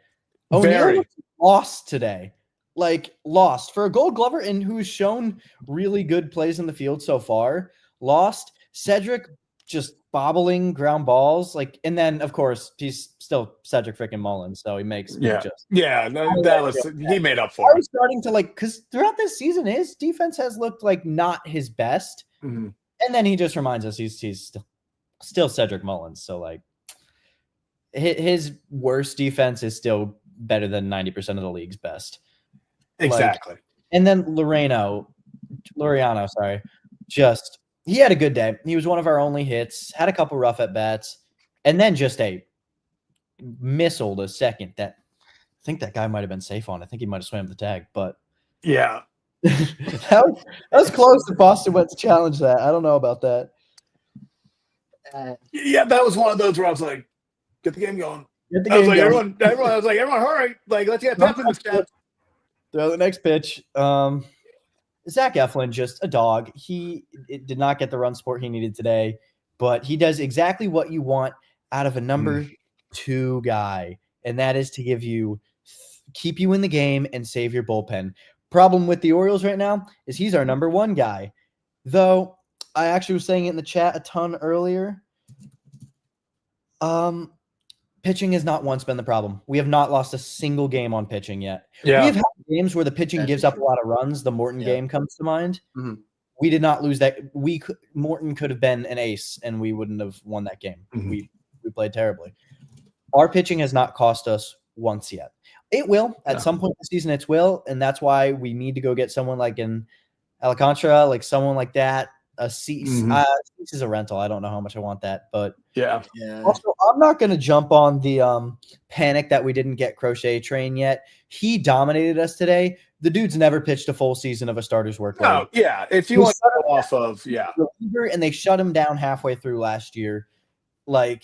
S4: O'Neill lost today. Like, lost. For a Gold Glover and who's shown really good plays in the field so far, lost. Cedric just bobbling ground balls. Like, and then, of course, he's still Cedric freaking Mullins, so he makes me just.
S1: Yeah, he made up for
S4: I
S1: it.
S4: was starting to because throughout this season, his defense has looked like not his best.
S1: Mm-hmm.
S4: And then he just reminds us he's still Cedric Mullins. So, like, his worst defense is still better than 90% of the league's best.
S1: Exactly.
S4: And then Laureano, just he had a good day. He was one of our only hits, had a couple rough at bats, and then just a missile to second that I think that guy might have been safe on. I think he might have swam the tag, but
S1: yeah.
S4: that was close if Boston went to challenge that. I don't know about that.
S1: Yeah, that was one of those where I was like, get the game going.
S4: I was like,
S1: everyone, hurry. Like, let's get pep in this chat.
S4: Throw the next pitch. Zach Eflin, just a dog. He did not get the run support he needed today, but he does exactly what you want out of a number 2 guy, and that is to keep you in the game and save your bullpen. Problem with the Orioles right now is he's our number 1 guy. Though I actually was saying it in the chat a ton earlier. Pitching has not once been the problem. We have not lost a single game on pitching yet.
S1: Yeah.
S4: We have had games where the pitching gives up a lot of runs. The Morton game comes to mind.
S2: Mm-hmm.
S4: We did not lose that. Morton could have been an ace, and we wouldn't have won that game.
S1: Mm-hmm.
S4: We played terribly. Our pitching has not cost us once yet. It will at some point in the season. It will, and that's why we need to go get someone like an Alcantara, like someone like that. A Cease. Cease is a rental. I don't know how much I want that, but
S1: yeah.
S4: Also, I'm not going to jump on the panic that we didn't get Crochet train yet. He dominated us today. The dude's never pitched a full season of a starter's workload.
S1: No, yeah. If you want to go off of,
S4: and they shut him down halfway through last year. Like,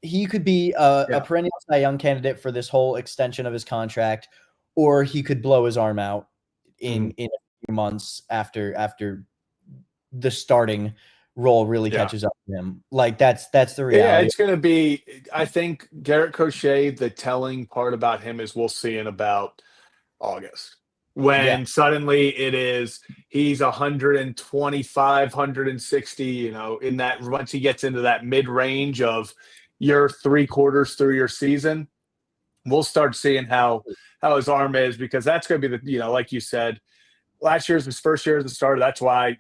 S4: he could be a perennial Cy Young candidate for this whole extension of his contract, or he could blow his arm out in a few months after the starting role really catches up to him. Like, that's the reality.
S1: Yeah, it's going to be, I think Garrett Crochet, the telling part about him is we'll see in about August when suddenly he's 125, 160, in that, once he gets into that mid range of you're 3/4 through your season, we'll start seeing how his arm is, because that's going to be like you said, last year's his first year as a starter. That's why,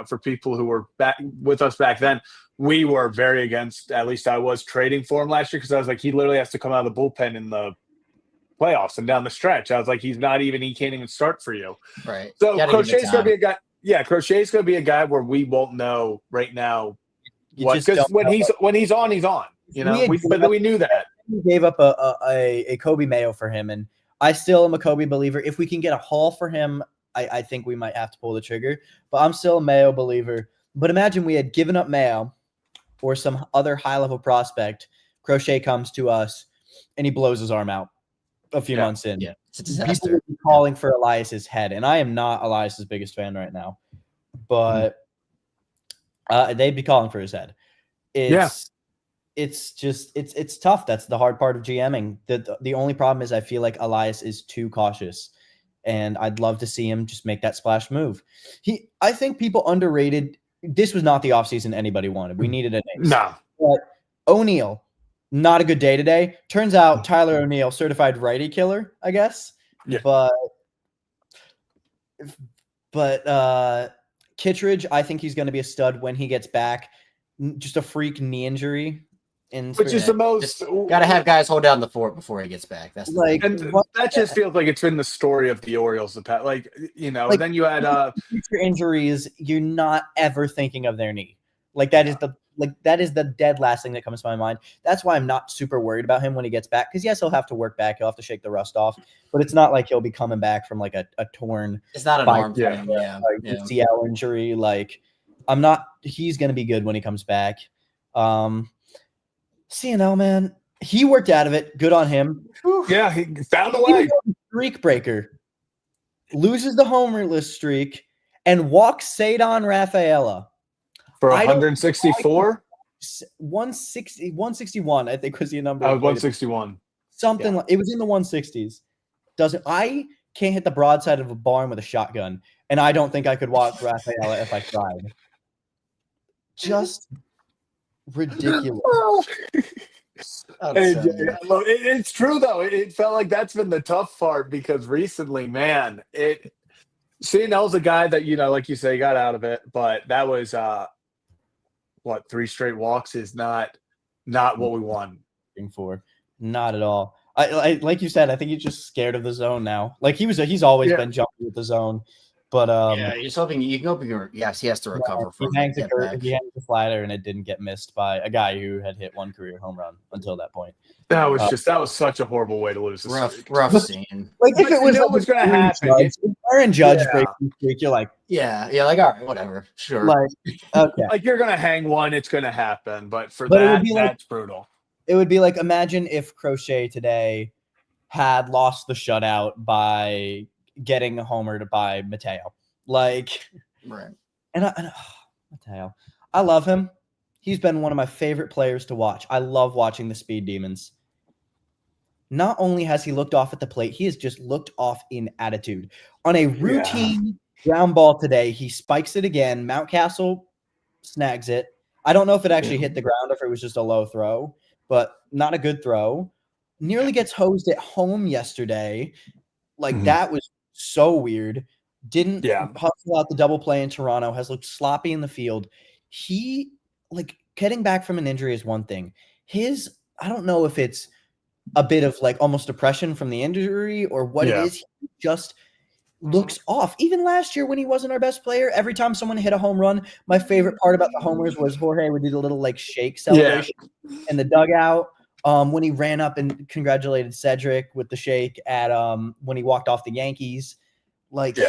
S1: for people who were back with us back then, we were very against, at least I was, trading for him last year, because I was like, he literally has to come out of the bullpen in the playoffs and down the stretch. I was like, he can't even start for you.
S2: Right.
S1: So Crochet's going to be a guy. Yeah, Crochet's going to be a guy where we won't know right now because when he's on, he's on. But we knew that.
S4: We gave up a Kobe Mayo for him, and I still am a Kobe believer. If we can get a haul for him, I think we might have to pull the trigger, but I'm still a Mayo believer. But imagine we had given up Mayo or some other high-level prospect. Crochet comes to us, and he blows his arm out a few months in.
S2: Yeah, it's a disaster.
S4: People would be calling for Elias's head, and I am not Elias's biggest fan right now. But they'd be calling for his head. It's tough. That's the hard part of GMing. The only problem is I feel like Elias is too cautious. and I'd love to see him just make that splash move. I think people underrated. This was not the offseason anybody wanted. We needed an ace.
S1: No.
S4: But O'Neill, not a good day today. Turns out Tyler O'Neill, certified righty killer, I guess.
S1: Yeah.
S4: But Kittredge, I think he's going to be a stud when he gets back. Just a freak knee injury.
S1: Which is the most.
S2: Got to have guys hold down the fort before he gets back. That's
S4: like,
S1: and that just feels like it's been the story of the Orioles. Then you had
S4: injuries. You're not ever thinking of their knee. That is the dead last thing that comes to my mind. That's why I'm not super worried about him when he gets back. Because yes, he'll have to work back. He'll have to shake the rust off. But it's not like he'll be coming back from like a torn.
S2: It's not an arm thing.
S4: ACL injury. He's going to be good when he comes back. CNL, man, he worked out of it. Good on him.
S1: Yeah, he found a way.
S4: Streak breaker. Loses the homerless streak and walks Cedon Rafaela.
S1: For 164?
S4: 161, I think was the number.
S1: 161.
S4: Something like it was in the 160s. I can't hit the broadside of a barn with a shotgun, and I don't think I could walk Rafaela if I tried. Just ridiculous.
S1: It's true though. It felt like that's been the tough part because recently, man, CNL's a guy that like you say got out of it, but that was 3 straight walks is not what we want.
S4: For not at all. I like you said, I think he's just scared of the zone now. He's always been jumping with the zone. But
S2: he's hoping he has to recover from
S4: he hangs the slider and it didn't get missed by a guy who had hit 1 career home run until that point.
S1: That was such a horrible way to lose this
S2: rough scene.
S4: If it was going to happen, Aaron Judge breaks the streak, you're like,
S2: all right, whatever, sure.
S4: Okay,
S1: you're going to hang one, it's going to happen, but that's brutal.
S4: It would be like, imagine if Crochet today had lost the shutout by getting homered by Mateo.
S2: Right.
S4: And Mateo, I love him. He's been one of my favorite players to watch. I love watching the Speed Demons. Not only has he looked off at the plate, he has just looked off in attitude. On a routine ground ball today, he spikes it again. Mountcastle snags it. I don't know if it actually hit the ground or if it was just a low throw, but not a good throw. Nearly gets hosed at home yesterday. That was so weird. Didn't hustle out the double play in Toronto. Has looked sloppy in the field. He getting back from an injury is one thing. I don't know if it's a bit of almost depression from the injury or what it is. He just looks off. Even last year when he wasn't our best player, every time someone hit a home run, my favorite part about the homers was Jorge would do the little shake celebration in the dugout. When he ran up and congratulated Cedric with the shake at when he walked off the Yankees.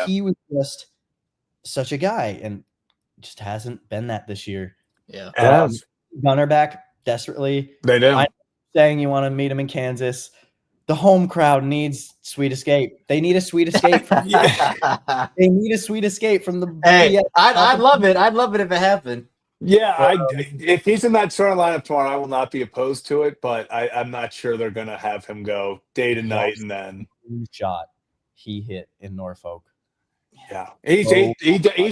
S4: He was just such a guy and just hasn't been that this year.
S2: Yeah.
S4: Gunner back desperately.
S1: They do.
S4: I'm saying you want to meet him in Kansas. The home crowd needs Sweet Escape. They need a Sweet Escape. They need a Sweet Escape from the.
S2: Hey, I'd love it. I'd love it if it happened.
S1: Yeah, if he's in that starting lineup tomorrow, I will not be opposed to it, but I'm not sure they're going to have him go day to night and then
S4: shot he hit in Norfolk.
S1: Yeah, he's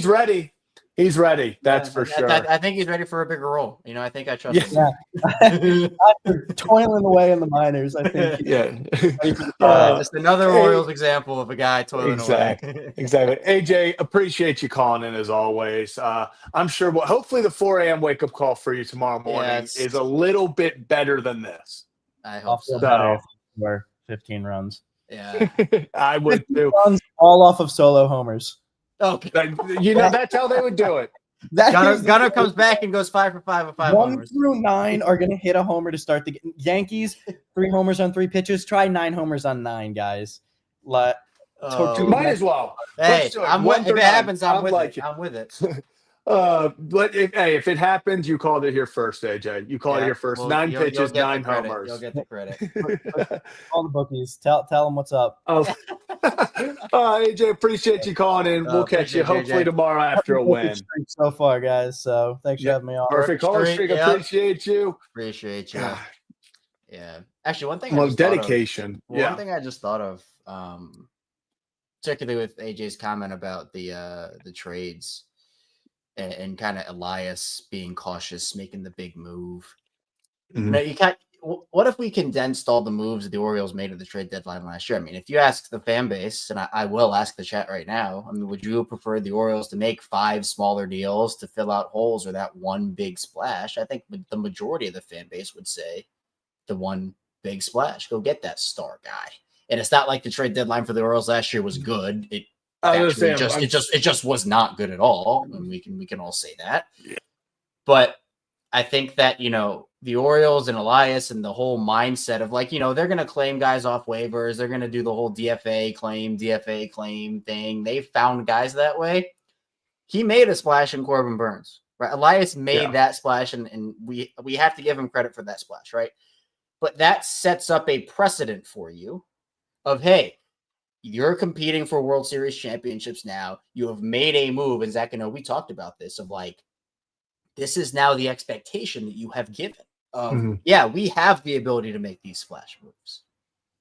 S1: ready. He's ready. That's for sure.
S2: I think he's ready for a bigger role. I think I trust him.
S4: After toiling away in the minors, I think.
S2: Just another Orioles example of a guy toiling away.
S1: Exactly. AJ, appreciate you calling in as always. I'm sure. Hopefully, the 4 a.m. wake up call for you tomorrow morning is a little bit better than this.
S2: I hope so.
S4: We're 15 runs.
S2: Yeah,
S1: I would too.
S4: Runs all off of solo homers.
S2: Okay,
S4: that's
S1: how they would do it.
S2: Gunner comes back and goes 5 for 5 with 5
S4: 1
S2: homers.
S4: 1 through 9 are going to hit a homer to start the Yankees. 3 homers on 3 pitches. Try 9 homers on 9, guys.
S1: Might as well.
S2: Hey, if it happens, I'm with it. I'm with it.
S1: If it happens, you called it here first, AJ. You called it here first. 9 pitches, 9 homers.
S2: You'll get the credit.
S4: All the bookies. Tell them what's up.
S1: AJ, appreciate you calling in. We'll catch you hopefully tomorrow after a win.
S4: So far, guys. So thanks for having me on.
S1: Perfect caller streak. Appreciate you.
S2: Appreciate you. Yeah. Actually, one thing.
S1: Dedication.
S2: One thing I just thought of. particularly with AJ's comment about the trades and kind of Elias being cautious, making the big move.
S1: Mhm.
S2: You can't. What if we condensed all the moves that the Orioles made at the trade deadline last year? I mean, if you ask the fan base, and I will ask the chat right now, I mean, would you prefer the Orioles to make 5 smaller deals to fill out holes or that one big splash? I think the majority of the fan base would say the one big splash. Go get that star guy. And it's not like the trade deadline for the Orioles last year was good. It
S1: I was
S2: actually
S1: gonna say,
S2: it just was not good at all, and we can all say that. But I think that, the Orioles and Elias and the whole mindset of like, they're going to claim guys off waivers. They're going to do the whole DFA claim thing. They found guys that way. He made a splash in Corbin Burns, right? Elias made that splash, and we have to give him credit for that splash, right? But that sets up a precedent for you of, hey, you're competing for World Series championships now. You have made a move. And Zach, we talked about this of like, this is now the expectation that you have given of, we have the ability to make these splash moves.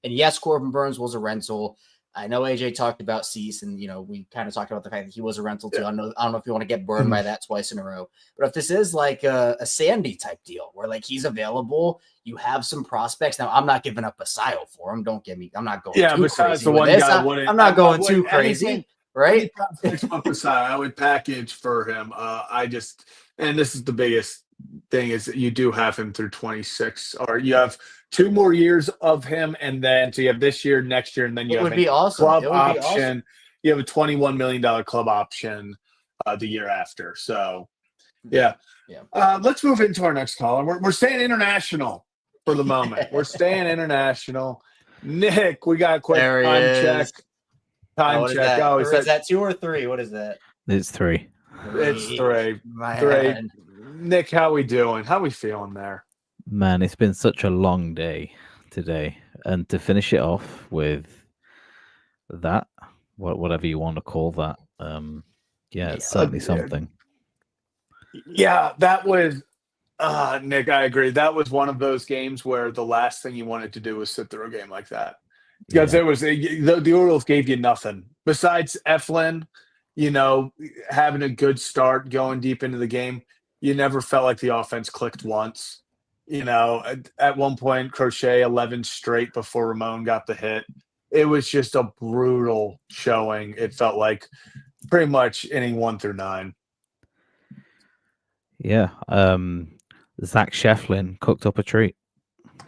S2: And yes, Corbin Burns was a rental. I know AJ talked about Cease, and we kind of talked about the fact that he was a rental too. I don't know if you want to get burned by that twice in a row, but if this is like a Sandy type deal where like he's available, you have some prospects. Now I'm not giving up a Sile for him. Don't get me. I'm not going too crazy
S1: the
S2: with
S1: one
S2: this.
S1: guy
S2: I'm not going too crazy, right?
S1: I would package for him. And this is the biggest thing is that you do have him through 26, or you have 2 more years of him, and then so you have this year, next year, and then you have a club option. You have a $21 million club option the year after. So, let's move into our next caller. We're staying international for the moment. We're staying international. Nick, we got a quick time check. Time check.
S2: Oh, is that 2 or 3? What is that?
S5: It's 3.
S1: It's 3. 3. Nick, how we doing? How we feeling there?
S5: Man, it's been such a long day today, and to finish it off with that, whatever you want to call that, it's certainly something.
S1: Yeah, that was Nick, I agree. That was one of those games where the last thing you wanted to do was sit through a game like that, because it was the Orioles gave you nothing besides Eflin. Having a good start, going deep into the game. You never felt like the offense clicked once. At one point, Crochet 11 straight before Ramon got the hit. It was just a brutal showing. It felt like pretty much inning 1 through 9.
S5: Yeah. Zach Shefflin cooked up a treat.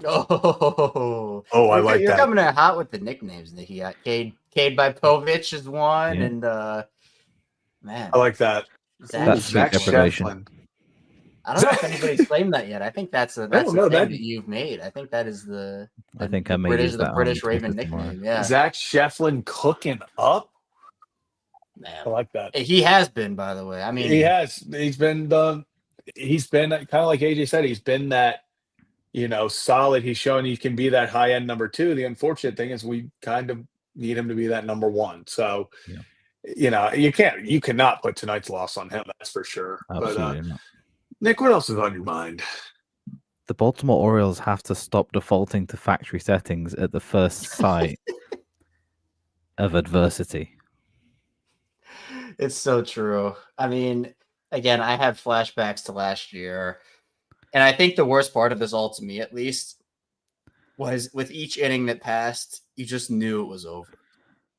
S2: Oh,
S1: I like that.
S2: You're coming in hot with the nicknames that he got. Cade by Povich is one, and man,
S1: I like that.
S2: Zach Shefflin. I don't know if anybody's claimed that yet. I think that's a thing that you've made. I think that is the British Raven nickname. Yeah,
S1: Zach Shefflin cooking up.
S2: Man.
S1: I like that.
S2: He has been, by the way. I mean,
S1: he has. He's been kind of like AJ said. He's been that solid. He's shown he can be that high end number 2. The unfortunate thing is we kind of need him to be that number 1. So. Yeah. You cannot put tonight's loss on him. That's for sure.
S5: Absolutely not.
S1: Nick, what else is on your mind?
S5: The Baltimore Orioles have to stop defaulting to factory settings at the first sight of adversity.
S2: It's so true. I mean, again, I have flashbacks to last year, and I think the worst part of this all, to me at least, was with each inning that passed, you just knew it was over.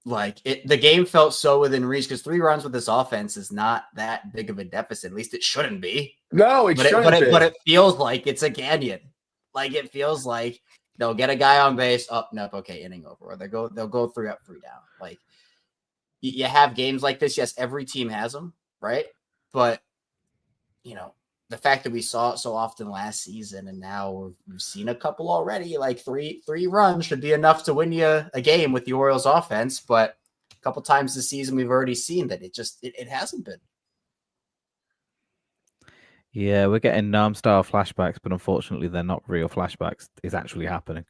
S2: Like the game felt so within reach because 3 runs with this offense is not that big of a deficit. At least it shouldn't be.
S1: No, it shouldn't be.
S2: But it feels like it's a canyon. Like it feels like they'll get a guy on base. Oh, nope. Okay, inning over. Or they'll go 3 up, 3 down. Like you have games like this. Yes, every team has them, right? But the fact that we saw it so often last season, and now we've seen a couple already, like three runs should be enough to win you a game with the Orioles offense. But a couple times this season, we've already seen that it hasn't been.
S5: Yeah, we're getting Nam style flashbacks, but unfortunately they're not real flashbacks. It's actually happening.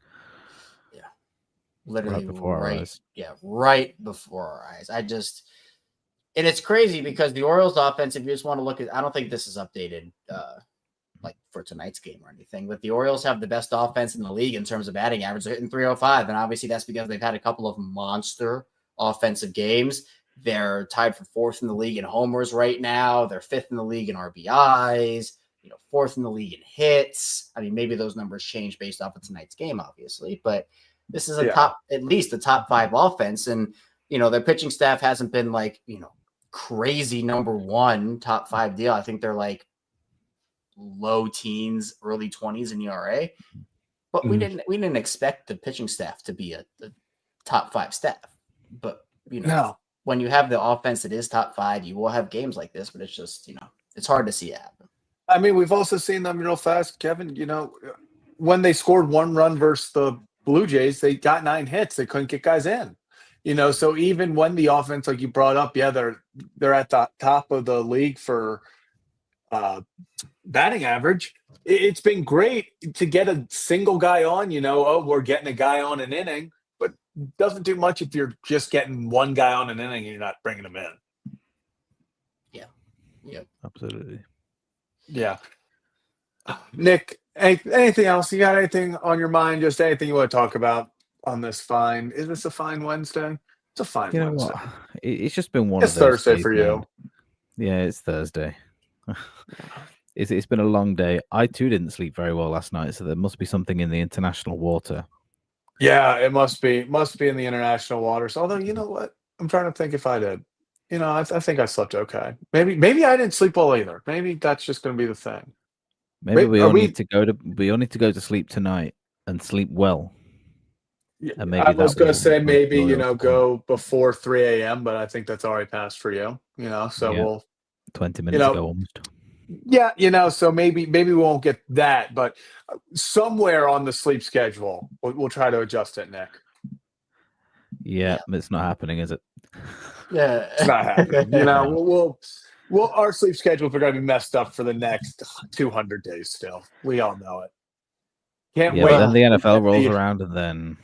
S2: Yeah. Literally
S5: right before our eyes.
S2: Yeah, right before our eyes. And it's crazy because the Orioles offense, if you just want to look at, I don't think this is updated like for tonight's game or anything, but the Orioles have the best offense in the league in terms of batting average. They're hitting 305. And obviously that's because they've had a couple of monster offensive games. They're tied for 4th in the league in homers right now. They're 5th in the league in RBIs, 4th in the league in hits. I mean, maybe those numbers change based off of tonight's game, obviously, but this is at least a top 5 offense. And, their pitching staff hasn't been like, crazy number 1 top 5 deal. I think they're like low teens, early 20s in ERA, but we didn't expect the pitching staff to be a top 5 staff. But,
S1: No.
S2: when you have the offense that is top 5, you will have games like this, but it's just, it's hard to see it happen.
S1: I mean, we've also seen them real fast, Kevin. When they scored 1 run versus the Blue Jays, they got 9 hits. They couldn't get guys in. So even when the offense, like you brought up, they're at the top of the league for batting average. It's been great to get a single guy on. We're getting a guy on an inning, but doesn't do much if you're just getting one guy on an inning and you're not bringing him in.
S2: Yeah,
S5: absolutely.
S1: Yeah. Nick, anything else? You got anything on your mind? Just anything you want to talk about on this fine? Is this a fine Wednesday? It's a fine Wednesday.
S5: What? It's just been one
S1: It's
S5: of those
S1: Thursday
S5: days,
S1: for
S5: man.
S1: you.
S5: Yeah, it's Thursday. It's been a long day. I too didn't sleep very well last night, so there must be something in the international water.
S1: Yeah, it must be in the international waters. Although, you know what? I'm trying to think if I did. I think I slept okay. Maybe I didn't sleep well either. Maybe that's just going to be the thing.
S5: Maybe we all need to go to sleep tonight and sleep well.
S1: And maybe I was going to say maybe go before 3 a.m., but I think that's already passed for you. So we'll
S5: 20 minutes ago almost.
S1: Yeah, so maybe we won't get that, but somewhere on the sleep schedule, we'll try to adjust it, Nick.
S5: Yeah, it's not happening, is it?
S2: Yeah,
S1: it's not happening. We'll our sleep schedules are going to be messed up for the next 200 days. Still, we all know it. Can't wait.
S5: Then the NFL rolls around, and then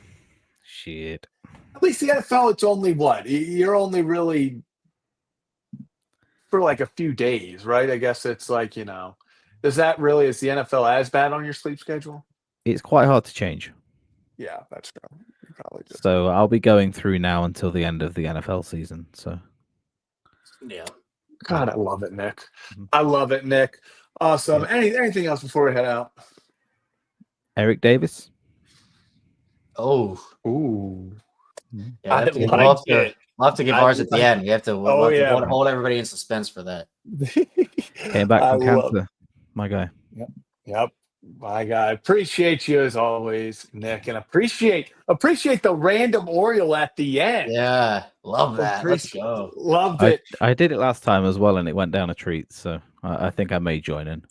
S5: shit.
S1: At least the NFL, it's only what you're only really for like a few days, right? I guess it's like is the NFL as bad on your sleep schedule?
S5: It's quite hard to change.
S1: Yeah, that's true.
S5: So I'll be going through now until the end of the NFL season. So,
S2: yeah.
S1: God, I love it, Nick. I love it, Nick. Awesome. Yeah. Anything else before we head out?
S5: Eric Davis.
S1: Oh,
S2: ooh. Yeah, we'll have to give ours at the end. We have to. Hold everybody in suspense for that.
S5: Came back from cancer, my guy.
S1: Yep. My guy, appreciate you as always, Nick, and appreciate the random Oriole at the end.
S2: Yeah, love that. Let's go.
S1: Loved it.
S5: I did it last time as well, and it went down a treat. So I think I may join in.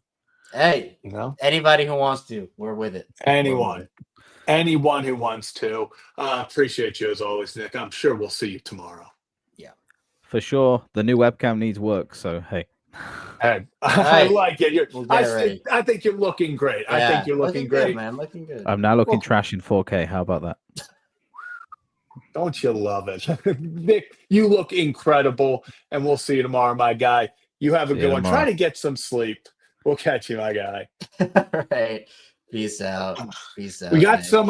S2: Hey, anybody who wants to, we're with it.
S1: Anyone who wants to. Appreciate you as always, Nick. I'm sure we'll see you tomorrow.
S2: Yeah,
S5: for sure. The new webcam needs work, so hey.
S1: Hey, I like it. I think you're looking great. Yeah, I think you're looking great,
S2: good, man. Looking good.
S5: I'm now looking trash in 4K. How about that?
S1: Don't you love it, Nick? You look incredible, and we'll see you tomorrow, my guy. You have a good one. Try to get some sleep. We'll catch you, my guy.
S2: All right. Peace out. Peace out.
S1: We got some.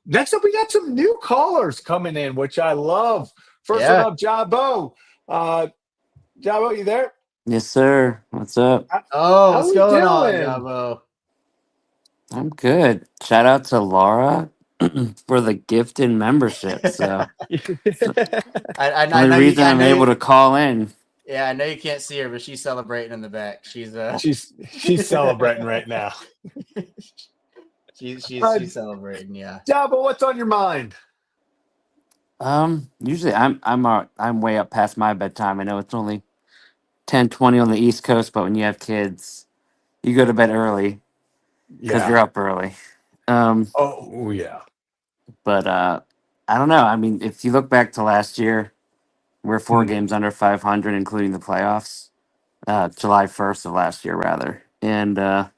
S1: Next up, we got some new callers coming in, which I love. First one up, Jabo. Jabo, you there?
S6: Yes, sir. What's up?
S2: What's going on, Jabo?
S6: I'm good. Shout out to Laura for the gifted membership. So, only reason I'm able to call in.
S2: Yeah, I know you can't see her, but she's celebrating in the back. She's
S1: celebrating right now.
S2: she's celebrating. Yeah.
S1: Jabo, what's on your mind?
S6: Usually I'm way up past my bedtime. I know it's only 10:20 on the East Coast, but when you have kids, you go to bed early because you're up early.
S1: Yeah.
S6: But I don't know. I mean, if you look back to last year, we're 4 games under 500, including the playoffs. July 1st of last year, rather. And I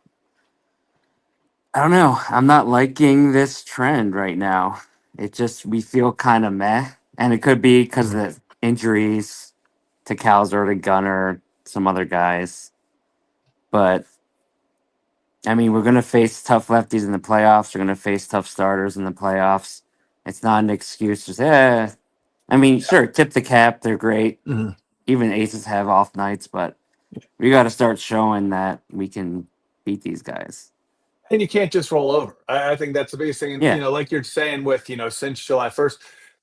S6: don't know. I'm not liking this trend right now. We feel kind of meh. And it could be because of the injuries to Calzer, to Gunner, some other guys. But, I mean, we're going to face tough lefties in the playoffs. We're going to face tough starters in the playoffs. It's not an excuse. Just, I I mean, sure, tip the cap. They're great.
S1: Mhm.
S6: Even aces have off nights, but we got to start showing that we can beat these guys.
S1: And you can't just roll over. I think that's the biggest thing. And,
S6: Yeah.
S1: like you're saying with, since July 1st,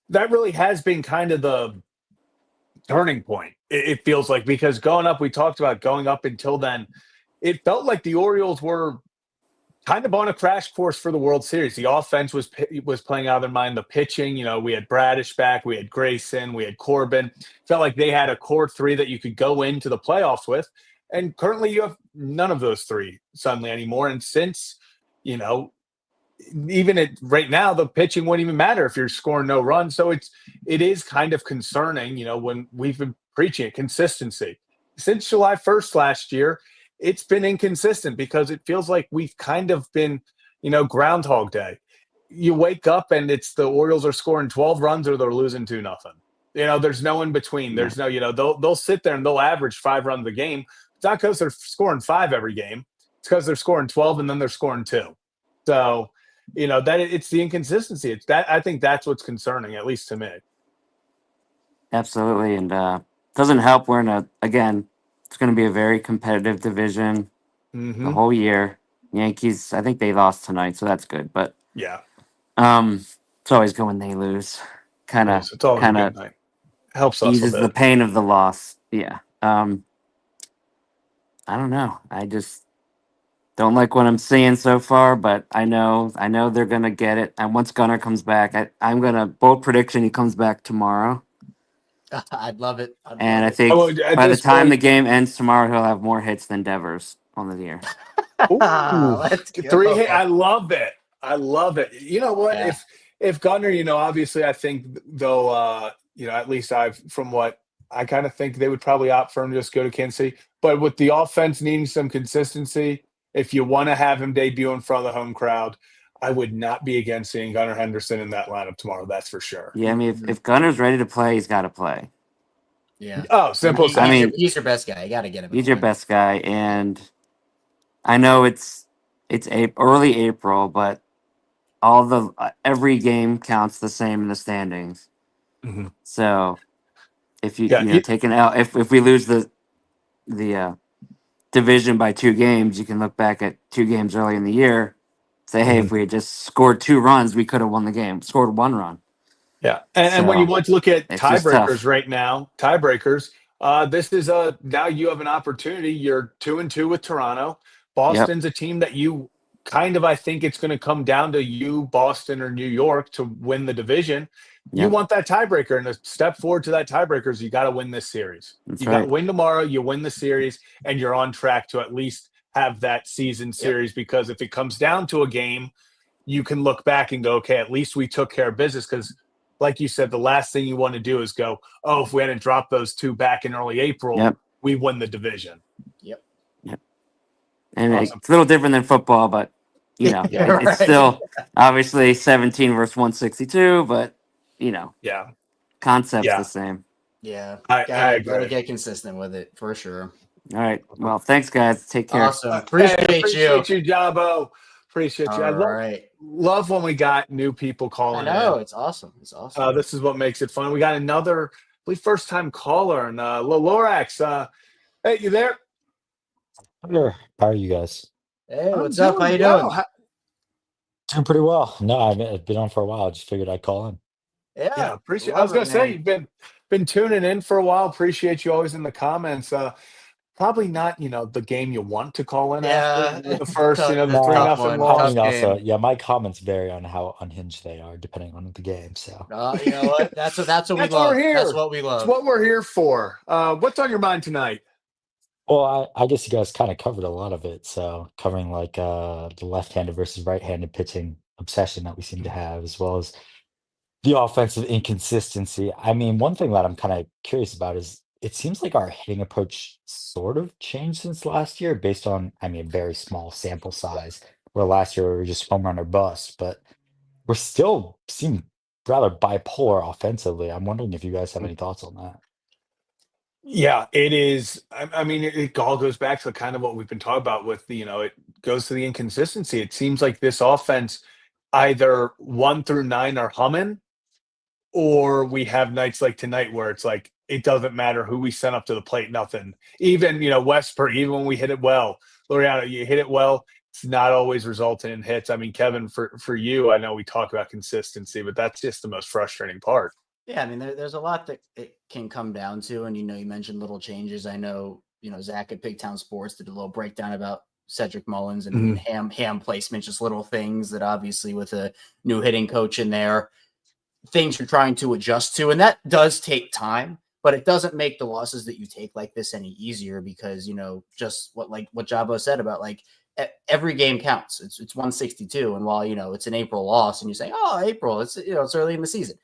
S1: that really has been kind of the turning point. It feels like, because going up, we talked about going up until then, it felt like the Orioles were kind of on a crash course for the World Series. The offense was playing out of their mind. The pitching, we had Bradish back, we had Grayson, we had Corbin. Felt like they had a core three that you could go into the playoffs with. And currently, you have none of those three suddenly anymore. And since, even right now, the pitching wouldn't even matter if you're scoring no runs. So it is kind of concerning, when we've been preaching it, consistency. Since July 1st last year, it's been inconsistent because it feels like we've kind of been, Groundhog Day. You wake up and it's the Orioles are scoring 12 runs or they're losing 2-0. There's no in between. There's no, they'll sit there and they'll average 5 runs a game. It's not because they're scoring 5 every game. It's because they're scoring 12 and then they're scoring 2. So, that it's the inconsistency. It's that, I think that's what's concerning, at least to me.
S6: Absolutely, and doesn't help. We're it's going to be a very competitive division the whole year. Yankees, I think they lost tonight, so that's good. But
S1: Yeah,
S6: it's always good when they lose. Kind of,
S1: it's always a good night. Helps us
S6: eases
S1: a
S6: the
S1: bit.
S6: pain of the loss. Yeah. I don't know. I just don't like what I'm seeing so far, but I know they're gonna get it. And once Gunnar comes back, I'm gonna bold prediction he comes back tomorrow.
S2: I'd love it.
S6: And I think by the time the game ends tomorrow, he'll have more hits than Devers on the year.
S1: Ooh,
S2: Let's
S1: 3 hit.
S2: go.
S1: I love it. I love it. You know what?
S2: Yeah.
S1: If Gunnar, obviously, I think though, at least from what I kind of think they would probably opt for him to just go to Kansas City. But with the offense needing some consistency, if you want to have him debut in front of the home crowd, I would not be against seeing Gunnar Henderson in that lineup tomorrow. That's for sure.
S6: Yeah, I mean, if Gunnar's ready to play, he's got to play.
S2: Yeah.
S1: Oh, simple as that.
S2: He's your best guy. You got to get him.
S6: He's your best guy, and I know it's early April, but every game counts the same in the standings.
S1: Mm-hmm.
S6: So if you take an L, if we lose the division by 2 games, you can look back at 2 games early in the year, say, hey, if we had just scored 2 runs, we could have won the game. Scored 1 run.
S1: Yeah, and when you want to look at
S6: it's just
S1: tiebreakers
S6: tough.
S1: right now, this is now you have an opportunity. You're 2-2 with Toronto. Boston's a team that you I think it's going to come down to you, Boston or New York, to win the division. You want that tiebreaker, and a step forward to that tiebreaker is you got to win this series.
S6: That's
S1: you
S6: right.
S1: got to win tomorrow. You win the series, and you're on track to at least have that season series. Because if it comes down to a game, you can look back and go, okay, at least we took care of business. Because like you said, the last thing you want to do is go, oh, if we hadn't dropped those 2 back in early April, we win the division.
S2: Yep.
S6: And
S1: Awesome.
S6: it's a little different than football, but it's still obviously 17 versus 162, but concept's the same.
S2: Yeah.
S1: I agree.
S2: Gotta get consistent with it for sure.
S6: All right. Well, thanks, guys. Take care.
S2: Awesome. Appreciate
S1: you, Jabbo. Appreciate you.
S2: I
S1: love when we got new people calling.
S2: I know.
S1: In.
S2: It's awesome. It's awesome.
S1: This is what makes it fun. We got another first time caller, and Lorax. Hey, you there?
S7: How are you guys?
S2: Hey, what's up? How you doing?
S7: Doing pretty well. No, I've been on for a while. I just figured I'd call in.
S2: Yeah,
S1: appreciate. I was gonna say you've been tuning in for a while. Appreciate you always in the comments. Probably not, the game you want to call in after the first, the 3-0 loss.
S7: Also, my comments vary on how unhinged they are depending on the game. So
S2: you know what? That's what we love. That's what we love.
S1: It's what we're here for. What's on your mind tonight?
S7: Well, I guess you guys kind of covered a lot of it. So covering like the left-handed versus right-handed pitching obsession that we seem to have, as well as the offensive inconsistency. I mean, one thing that I'm kind of curious about is it seems like our hitting approach sort of changed since last year based on, a very small sample size, where last year we were just home run or bust, but we're still seem rather bipolar offensively. I'm wondering if you guys have any thoughts on that.
S1: Yeah, it is. I mean, it all goes back to kind of what we've been talking about with, it goes to the inconsistency. It seems like this offense, either 1 through 9 are humming, or we have nights like tonight where it's like it doesn't matter who we send up to the plate, nothing. Even Westberg, even when we hit it well, Loriano, you hit it well. It's not always resulting in hits. I mean, Kevin, for you, I know we talk about consistency, but that's just the most frustrating part.
S2: Yeah, I mean, there's a lot that it can come down to, and you mentioned little changes. I know Zach at Pigtown Sports did a little breakdown about Cedric Mullins and ham placement, just little things that obviously with a new hitting coach in there, things you're trying to adjust to, and that does take time. But it doesn't make the losses that you take like this any easier because just what Jabo said about every game counts. It's 162, and while it's an April loss, and you say, oh, April, it's it's early in the season.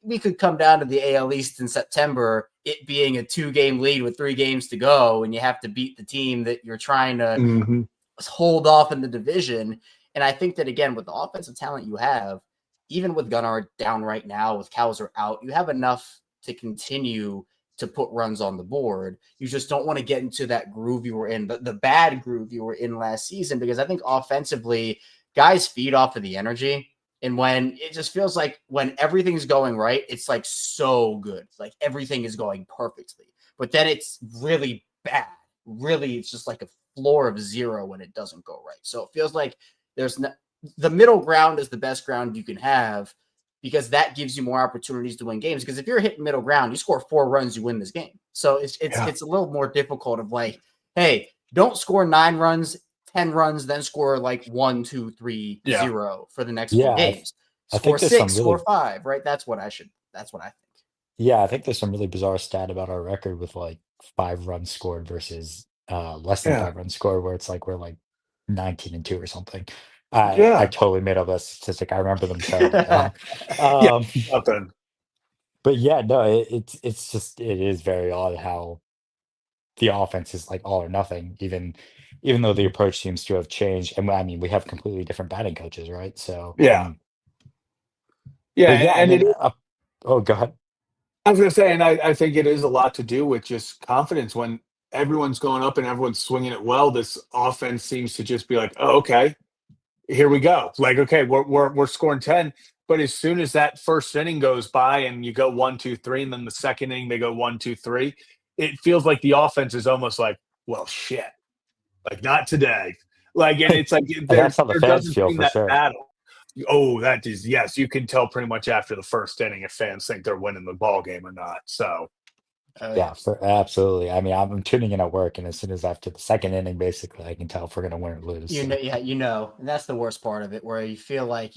S2: We could come down to the AL East in September, it being a 2-game lead with 3 games to go, and you have to beat the team that you're trying to hold off in the division. And I think that, again, with the offensive talent you have, even with Gunnar down right now, with Cowser out, you have enough to continue to put runs on the board. You just don't want to get into that groove you were in, the bad groove you were in last season, because I think offensively, guys feed off of the energy. And when it just feels like when everything's going right, it's like so good. Like everything is going perfectly. But then it's really bad. Really, it's just like a floor of 0 when it doesn't go right. So it feels like the middle ground is the best ground you can have, because that gives you more opportunities to win games. Because if you're hitting middle ground, you score 4 runs, you win this game. So it's a little more difficult of like, hey, don't score 9 runs, 10 runs, then score like 1, 2, 3, 0 for the next 4 games. Score 6, score 5, right? That's what I think.
S7: Yeah, I think there's some really bizarre stat about our record with like 5 runs scored versus less than 5 runs scored, where it's like we're like 19-2 or something. I totally made up that statistic. I remember them saying it wrong.
S1: Nothing.
S7: But yeah, no, it's just it is very odd how the offense is like all or nothing, even though the approach seems to have changed. And I mean, we have completely different batting coaches, right? So
S1: yeah,
S7: I
S1: and
S7: mean,
S1: it.
S7: oh, go ahead.
S1: I was going to say, and I think it is a lot to do with just confidence. When everyone's going up and everyone's swinging it well, this offense seems to just be like, oh, okay, here we go. Like, okay, we're scoring 10. But as soon as that first inning goes by and you go 1, 2, 3, and then the second inning they go 1, 2, 3, it feels like the offense is almost like, well, shit, like not today. Like, and it's like
S7: And
S1: there
S7: that's how the fans
S1: doesn't
S7: feel
S1: seem
S7: for
S1: that
S7: sure.
S1: battle. Oh, that is, yes. You can tell pretty much after the first inning if fans think they're winning the ball game or not. So
S7: Yeah, absolutely. I mean, I'm tuning in at work, and as soon as after the second inning, basically, I can tell if we're gonna win or lose. So.
S2: And that's the worst part of it, where you feel like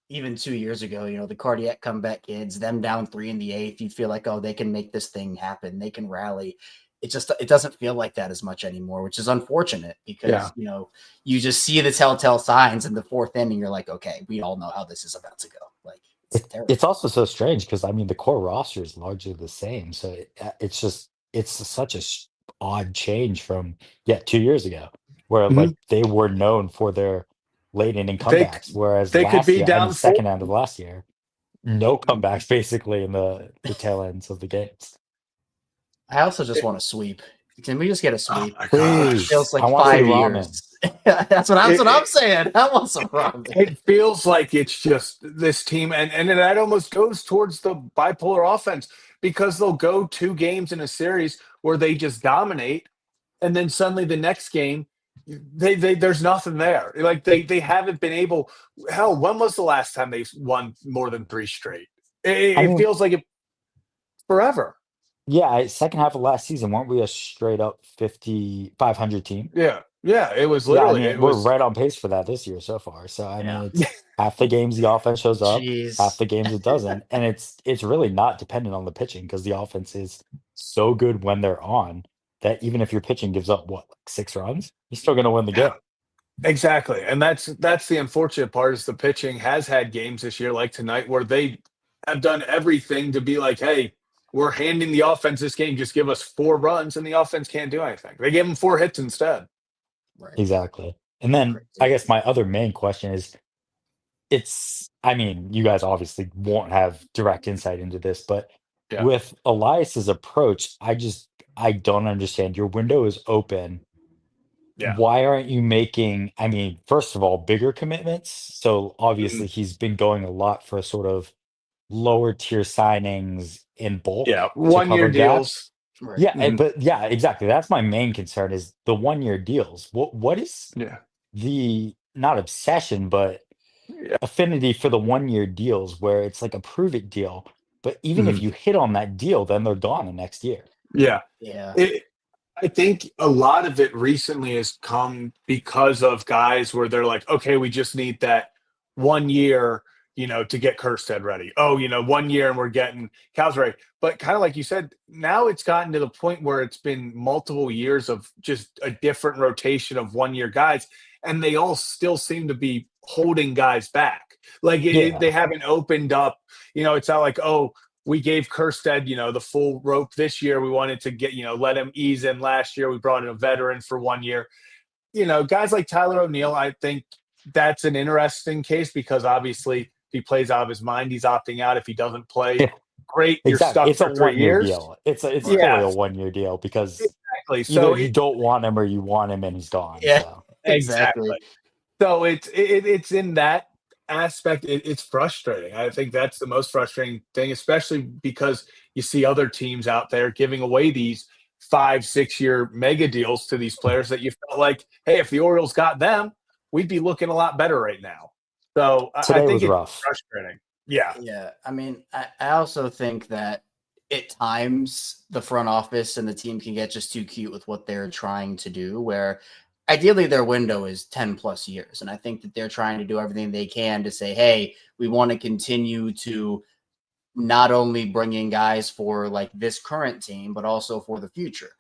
S2: even 2 years ago, the cardiac comeback kids, them down 3 in the 8th, you feel like, oh, they can make this thing happen, they can rally. It doesn't feel like that as much anymore, which is unfortunate, because you just see the telltale signs in the 4th inning. You're like, okay, we all know how this is about to go. Like, it's terrible.
S7: It's also so strange because I mean the core roster is largely the same, so it's such a odd change from 2 years ago, where like they were known for their late inning
S1: they
S7: comebacks, whereas
S1: they could
S7: last
S1: be
S7: year, I mean
S1: down 4.
S7: second end of last year, no comebacks basically in the tail ends of the games.
S2: I also just want to sweep. Can we just get a sweep?
S1: Oh my
S7: Please,
S2: It feels like
S7: I want
S2: 5
S7: some
S2: years.
S7: ramen.
S2: That's what I'm saying. I want some ramen.
S1: It feels like it's just this team, and that almost goes towards the bipolar offense, because they'll go 2 games in a series where they just dominate, and then suddenly the next game, they there's nothing there. Like they haven't been able. Hell, when was the last time they won more than 3 straight?
S7: I
S1: It
S7: mean,
S1: feels like it forever.
S7: yeah, second half of last season, weren't we a straight up 500 team?
S1: Yeah. It was
S7: Yeah, I
S1: literally
S7: mean,
S1: it
S7: we're
S1: was.
S7: right on pace for that this year so far. So I mean,
S2: Yeah.
S7: it's half the games the offense shows up, half
S2: Jeez.
S7: the games it doesn't, and it's really not dependent on the pitching because the offense is so good when they're on that even if your pitching gives up what, like 6 runs, you're still going to win the
S1: Yeah.
S7: game.
S1: Exactly, and that's the unfortunate part, is the pitching has had games this year like tonight where they have done everything to be like, "Hey, we're handing the offense this game, just give us 4 runs," and the offense can't do anything. They gave them 4 hits instead.
S2: Right.
S7: Exactly. And then
S2: Crazy.
S7: I guess my other main question is I mean, you guys obviously won't have direct insight into this, but
S1: Yeah.
S7: with Elias's approach, I don't understand. Your window is open.
S1: Yeah.
S7: Why aren't you making, I mean, first of all, bigger commitments? So
S1: Mhm.
S7: obviously he's been going a lot for sort of, lower tier signings in bulk
S1: Yeah,
S7: to
S1: 1 year
S7: cover gaps.
S1: deals.
S2: Right.
S7: Yeah,
S1: Mhm.
S7: but yeah, exactly. That's my main concern is the 1 year deals. What is
S1: Yeah,
S7: the not obsession, but
S1: yeah.
S7: affinity for the 1 year deals where it's like a prove it deal, but even if
S1: Mhm.
S7: you hit on that deal, then they're gone the next year.
S1: Yeah.
S2: Yeah.
S1: I think a lot of it recently has come because of guys where they're like, okay, we just need that 1 year, to get Kerstead ready. Oh, 1 year and we're getting cows ready. But kind of like you said, now it's gotten to the point where it's been multiple years of just a different rotation of 1 year guys, and they all still seem to be holding guys back. Like
S7: Yeah.
S1: they haven't opened up. It's not like, oh, we gave Kerstead, the full rope this year. We wanted to get, let him ease in last year. We brought in a veteran for 1 year. Guys like Tyler O'Neill, I think that's an interesting case because obviously if he plays out of his mind, he's opting out. If he doesn't play,
S7: Yeah,
S1: great, you're
S7: exactly.
S1: stuck
S7: It's a
S1: for 3
S7: 1 year
S1: years.
S7: deal. It's
S2: Right.
S7: fully
S1: Yeah,
S7: a 1 year deal because
S1: exactly.
S7: either
S1: So
S7: you don't want him or you want him and he's gone.
S2: Yeah.
S7: So
S2: Exactly.
S1: exactly. So it's in that aspect. It's frustrating. I think that's the most frustrating thing, especially because you see other teams out there giving away these 5, 6 year mega deals to these players that you felt like, hey, if the Orioles got them, we'd be looking a lot better right now. So I
S7: today
S1: think
S7: was
S1: it's
S7: rough.
S1: frustrating. Yeah.
S2: Yeah. I mean, I also think that at times the front office and the team can get just too cute with what they're trying to do, where ideally their window is 10 plus years. And I think that they're trying to do everything they can to say, hey, we want to continue to not only bring in guys for like this current team, but also for the future.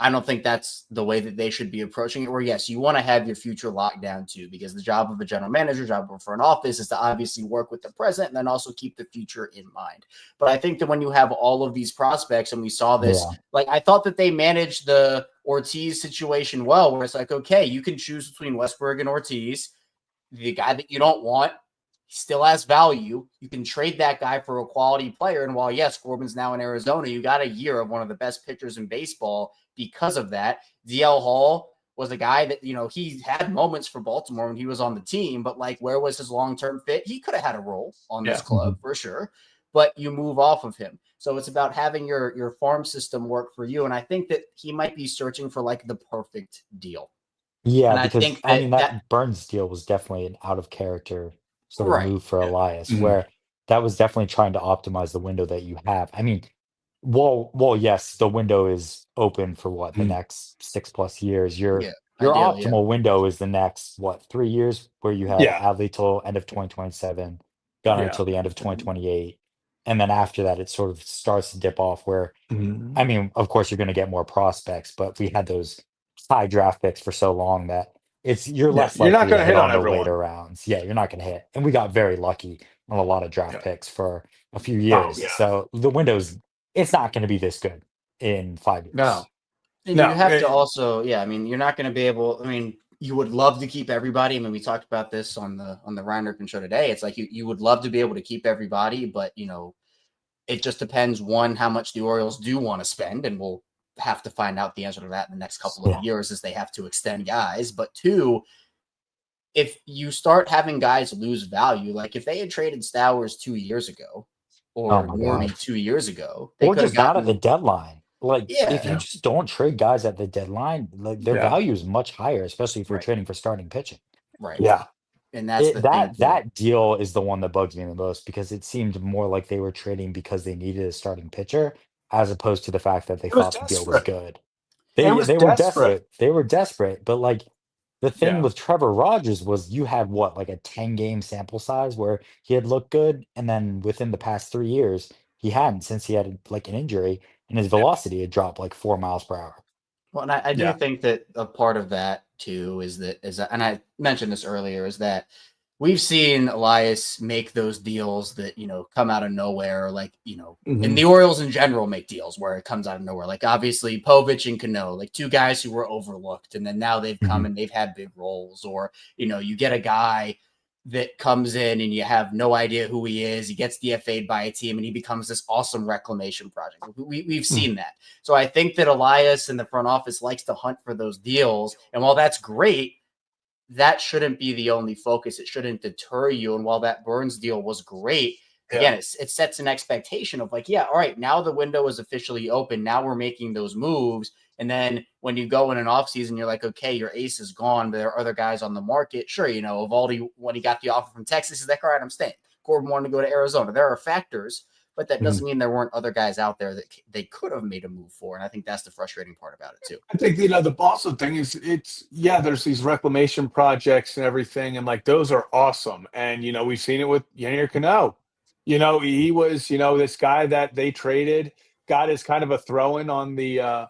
S2: I don't think that's the way that they should be approaching it. Where yes, you want to have your future locked down too, because the job of a general manager, job of a front office is to obviously work with the present and then also keep the future in mind. But I think that when you have all of these prospects, and we saw this,
S7: Yeah.
S2: like I thought that they managed the Ortiz situation well, where it's like, okay, you can choose between Westberg and Ortiz. The guy that you don't want, he still has value. You can trade that guy for a quality player. And while, yes, Corbin's now in Arizona, you got a year of one of the best pitchers in baseball because of that. DL Hall was a guy that, he had moments for Baltimore when he was on the team, but like, where was his long-term fit? He could have had a role on this
S1: Yeah.
S2: club for sure, but you move off of him. So it's about having your farm system work for you. And I think that he might be searching for like the perfect deal.
S7: Yeah,
S2: And I
S7: because
S2: think
S7: I mean
S2: that
S7: that Burns deal was definitely an out of character sort of
S2: right.
S7: move for Elias,
S1: Mhm.
S7: where that was definitely trying to optimize the window that you have. I mean, yes, the window is open for what, the
S1: Mhm.
S7: next 6 plus years. Your
S2: Yeah.
S7: your
S2: Ideally, yeah.
S7: optimal window is the next what, 3 years, where you have
S1: Yeah.
S7: Adley till end of 2027, Gunnar
S1: Yeah.
S7: until the end of 2028, and then after that it sort of starts to dip off. Where
S1: Mhm.
S7: I mean, of course, you're going to get more prospects, but we had those high draft picks for so long that you're
S1: Yeah.
S7: less
S1: You're not
S7: likely to
S1: going to
S7: hit
S1: hit on
S7: on the
S1: everyone.
S7: later rounds. Yeah, you're not going to hit. And we got very lucky on a lot of draft
S1: Yeah.
S7: picks for a few
S1: Oh,
S7: years.
S1: yeah.
S7: So the window's it's not going to be this good in 5 years.
S1: No.
S2: And you
S1: No.
S2: have to also, yeah, I mean, you're not going to be able, I mean, you would love to keep everybody. I mean, we talked about this on the Ryan Ripken show today. It's like you would love to be able to keep everybody, but it just depends one, how much the Orioles do want to spend, and we'll have to find out the answer to that in the next couple of
S7: Yeah.
S2: years as they have to extend guys. But two, if you start having guys lose value, like if they had traded Stowers 2 years ago
S7: Oh
S2: or
S7: my
S2: Norby
S7: gosh.
S2: 2 years ago, they
S7: Or
S2: could have
S7: just not at the
S2: gotten,
S7: deadline. Like if you
S2: yeah,
S1: Yeah.
S7: just don't trade guys at the deadline, like their
S1: Yeah.
S7: value is much higher, especially if you're
S2: right,
S7: trading for starting pitching.
S2: right.
S1: Yeah.
S2: And that's the thing
S7: That
S2: too.
S7: that deal is the one that bugs me the most because it seemed more like they were trading because they needed a starting pitcher, as opposed to the fact that they
S1: It was
S7: thought the deal was
S1: desperate.
S7: good.
S1: It
S7: They
S1: was
S7: they were
S1: desperate.
S7: desperate. They were desperate, but like the thing
S1: Yeah.
S7: with Trevor Rogers was you had what, like a 10 game sample size where he had looked good, and then within the past 3 years, he hadn't, since he had like an injury, and his
S1: Yeah.
S7: velocity had dropped like 4 miles per hour.
S2: Well, and I do
S1: Yeah.
S2: think that a part of that too is that, and I mentioned this earlier, is that we've seen Elias make those deals that come out of nowhere, like and
S1: Mhm.
S2: the Orioles in general make deals where it comes out of nowhere. Like obviously Povich and Cano, like two guys who were overlooked, and then now they've come
S7: Mhm.
S2: and they've had big roles. Or you get a guy that comes in and you have no idea who he is. He gets DFA'd by a team and he becomes this awesome reclamation project. We've seen that. So I think that Elias and the front office likes to hunt for those deals. And while that's great, that shouldn't be the only focus. It shouldn't deter you. And while that Burns deal was great, again, it sets an expectation of like, yeah, all right, now the window is officially open. Now we're making those moves. And then when you go in an offseason, you're like, okay, your ace is gone, but there are other guys on the market. Sure, you know, Evaldi, when he got the offer from Texas, he's like, all right, I'm staying. Corbin wanted to go to Arizona. There are factors, but that doesn't mean there weren't other guys out there that they could have made a move for. And I think that's the frustrating part about it too.
S1: I think, the also thing is there's these reclamation projects and everything, and like those are awesome. And we've seen it with Yennier Cano. He was, this guy that they traded, got as kind of a throw-in on the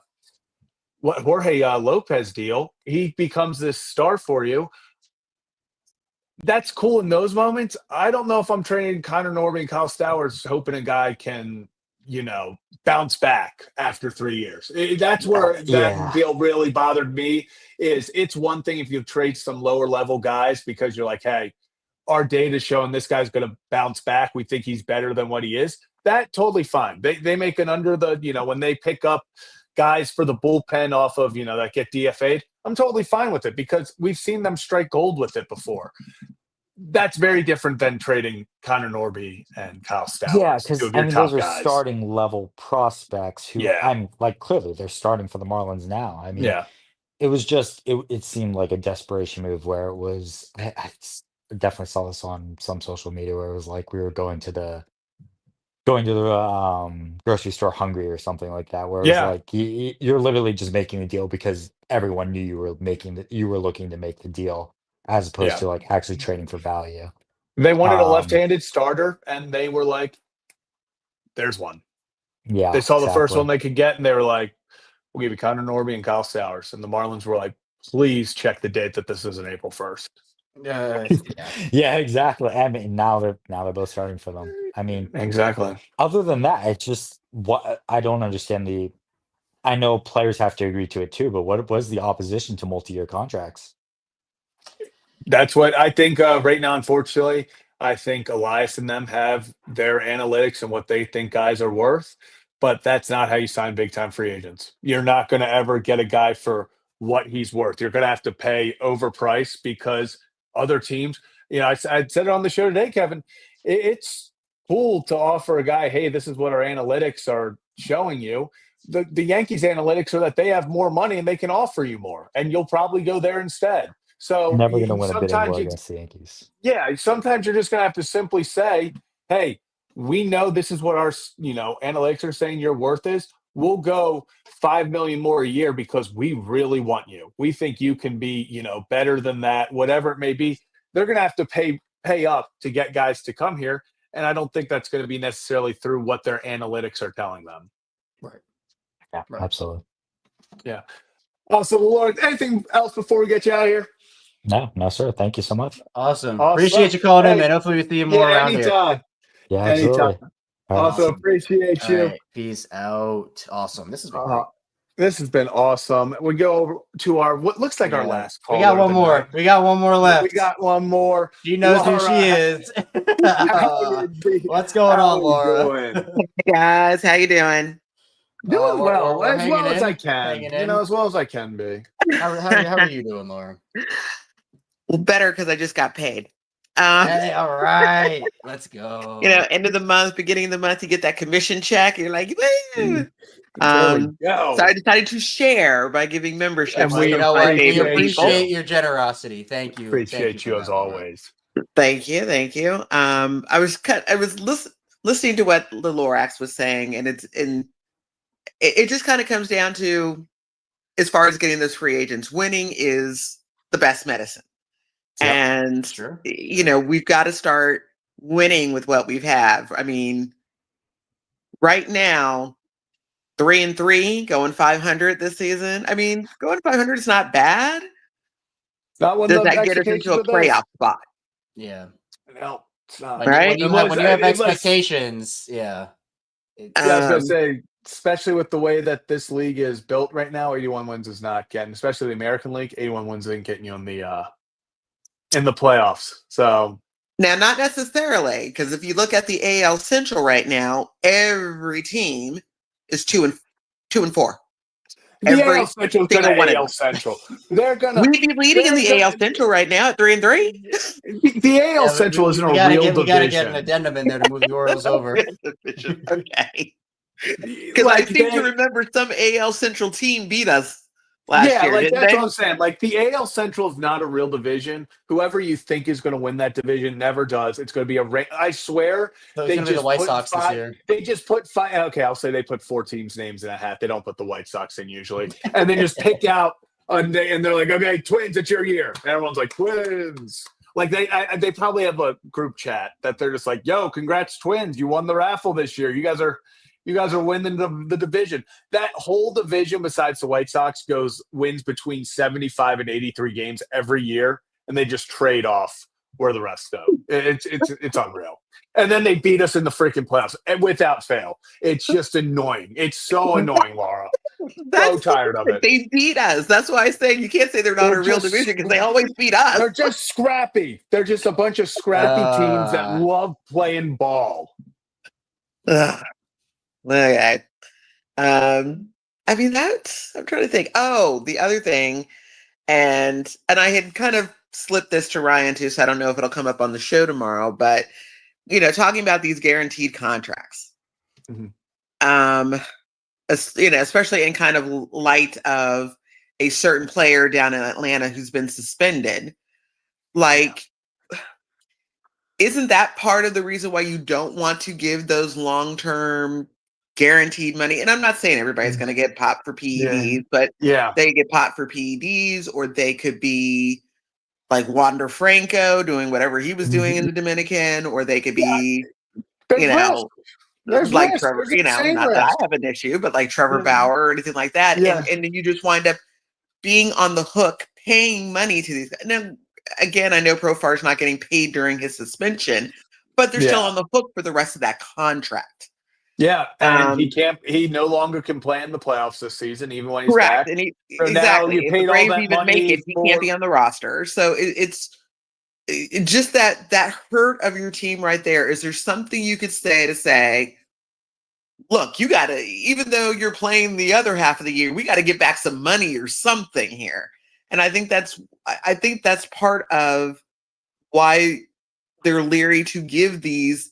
S1: Jorge Lopez deal. He becomes this star for you. That's cool in those moments. I don't know if I'm trading Connor Norby and Kyle Stowers hoping a guy can, bounce back after 3 years. That's where that deal really bothered me. It's one thing if you trade some lower level guys because you're like, hey, our data's showing this guy's going to bounce back. We think he's better than what he is. That totally fine. They make an under the, when they pick up guys for the bullpen off of, that get DFA'd, I'm totally fine with it because we've seen them strike gold with it before. That's very different than trading Connor Norby and Kyle Stowers.
S7: Yeah, because those are
S1: guys.
S7: starting level prospects who I'm like clearly they're starting for the Marlins now. I mean, it was just it seemed like a desperation move where it was. I definitely saw this on some social media where it was like we were going to the grocery store hungry or something like that, where it was like you're literally just making the deal because everyone knew you were looking to make the deal as opposed to like actually trading for value.
S1: They wanted a left-handed starter, and they were like, "There's one."
S7: Yeah,
S1: they saw the first one they could get, and they were like, "We'll give you Connor Norby and Kyle Stowers." And the Marlins were like, "Please check the date that this is on April 1st."
S7: Yeah, exactly. I mean, now they're both starting for them. I mean,
S1: exactly.
S7: Other than that, it's just what I don't understand. I know players have to agree to it too, but what was the opposition to multi-year contracts?
S1: That's what I think right now, unfortunately. I think Elias and them have their analytics and what they think guys are worth, but that's not how you sign big-time free agents. You're not going to ever get a guy for what he's worth. You're going to have to pay overpriced because other teams, I said it on the show today, Kevin, it's cool to offer a guy, hey, this is what our analytics are showing you. The Yankees analytics are that they have more money and they can offer you more, and you'll probably go there instead. So
S7: never going to win a bidding war against the Yankees.
S1: Yeah, sometimes you're just going to have to simply say, "Hey, we know this is what our analytics are saying your worth is. We'll go $5 million more a year because we really want you. We think you can be better than that, whatever it may be." They're going to have to pay up to get guys to come here, and I don't think that's going to be necessarily through what their analytics are telling them.
S2: Right.
S7: Yeah, absolutely.
S1: Yeah. So, Lord, anything else before we get you out of here?
S7: No, sir. Thank you so much.
S2: Awesome. Appreciate you calling in, man. Hopefully we see you more around
S1: anytime.
S7: Yeah,
S1: anytime.
S7: absolutely.
S1: Also, appreciate you.
S2: Right. Peace out. Awesome. This has been great.
S1: This has been awesome. We go over to our what looks like our last call.
S2: We got one more. We got one more left.
S1: We got one more.
S2: She knows who she is. What's going on, Laura?
S8: Hey guys, how you doing?
S1: Doing well,
S2: we're
S1: as well as I
S2: hanging
S1: can.
S2: in.
S1: As well as I can be.
S2: How are you doing, Laura?
S8: Well, better because I just got paid.
S2: Hey, all right, let's go.
S8: End of the month, beginning of the month, you get that commission check. You're like, woo!
S1: There we go.
S8: So I decided to share by giving membership.
S1: And we
S2: appreciate your generosity. Thank you.
S1: Appreciate you as always.
S8: Thank you. I was listening to what the Lorax was saying, and it just kind of comes down to, as far as getting those free agents, winning is the best medicine. Yep. And,
S2: sure.
S8: We've got to start winning with what we have. I mean, right now, 3-3, going 500 this season. I mean, going 500 is not bad.
S1: Does
S8: that get us into a playoff spot?
S2: Yeah.
S1: No, it's not.
S8: Right?
S2: When you have expectations, yeah.
S1: I was going to say, especially with the way that this league is built right now, 81 wins is not getting, especially the American League, 81 wins isn't getting you in the playoffs. So
S8: now, not necessarily, because if you look at the AL Central right now, every team is 2-4.
S1: The AL
S8: Every
S1: Central is
S8: single
S1: gonna
S8: one of
S1: AL
S8: them.
S1: Central. They're gonna.
S8: We'd be leading in the AL Central right now at 3-3.
S1: The AL
S2: Yeah,
S1: Central isn't
S2: we
S1: a
S2: gotta
S1: real
S2: get we gotta get
S1: division.
S2: an addendum in there to move the Orioles over.
S8: Okay. Because I
S1: Like
S8: seem to remember some AL Central team beat us last
S1: yeah,
S8: year,
S1: like
S8: didn't
S1: that's
S8: they?
S1: what I'm saying. Like the AL Central is not a real division. Whoever you think is going to win that division never does. It's going to be I swear
S2: So it's
S1: they
S2: gonna be the
S1: just
S2: White
S1: put
S2: Sox this
S1: five.
S2: year.
S1: They just put five. Okay, I'll say they put four teams' names in a hat. They don't put the White Sox in usually, and then just pick out. And they're like, okay, Twins, it's your year. And everyone's like, Twins. Like they probably have a group chat that they're just like, yo, congrats, Twins, you won the raffle this year. You guys are winning the division. That whole division, besides the White Sox, wins between 75 and 83 games every year, and they just trade off where the rest go. It's unreal. And then they beat us in the freaking playoffs and without fail. It's just annoying. It's so annoying, Laura. So tired of it.
S8: They beat us. That's why I say you can't say they're not
S1: They're
S8: a real
S1: just-
S8: division because they always beat us.
S1: They're just scrappy. They're just a bunch of scrappy teams that love playing ball.
S8: Ugh. Okay. I mean I'm trying to think. Oh, the other thing, and I had kind of slipped this to Ryan too, so I don't know if it'll come up on the show tomorrow, but talking about these guaranteed contracts.
S1: Mm-hmm.
S8: Especially in kind of light of a certain player down in Atlanta who's been suspended. Like, isn't that part of the reason why you don't want to give those long-term guaranteed money? And I'm not saying everybody's going to get popped for PEDs, but they get popped for PEDs, or they could be like Wander Franco doing whatever he was doing in the Dominican, or they could be,
S1: There's
S8: like
S1: risk.
S8: Trevor,
S1: There's
S8: not that I
S1: risk.
S8: have an issue, but like Trevor Bauer or anything like that.
S1: Yeah.
S8: And then you just wind up being on the hook, paying money to these. And then again, I know Profar is not getting paid during his suspension, but they're still on the hook for the rest of that contract.
S1: Yeah, and he no longer can play in the playoffs this season, even when he's
S8: correct.
S1: back.
S8: And
S1: So now you
S8: if
S1: paid
S8: the
S1: all
S8: Braves
S1: that
S8: even
S1: money
S8: make it, he can't be on the roster. So it's just that hurt of your team right there. Is there something you could say, look, you got to, even though you're playing the other half of the year, we got to get back some money or something here. And I think that's part of why they're leery to give these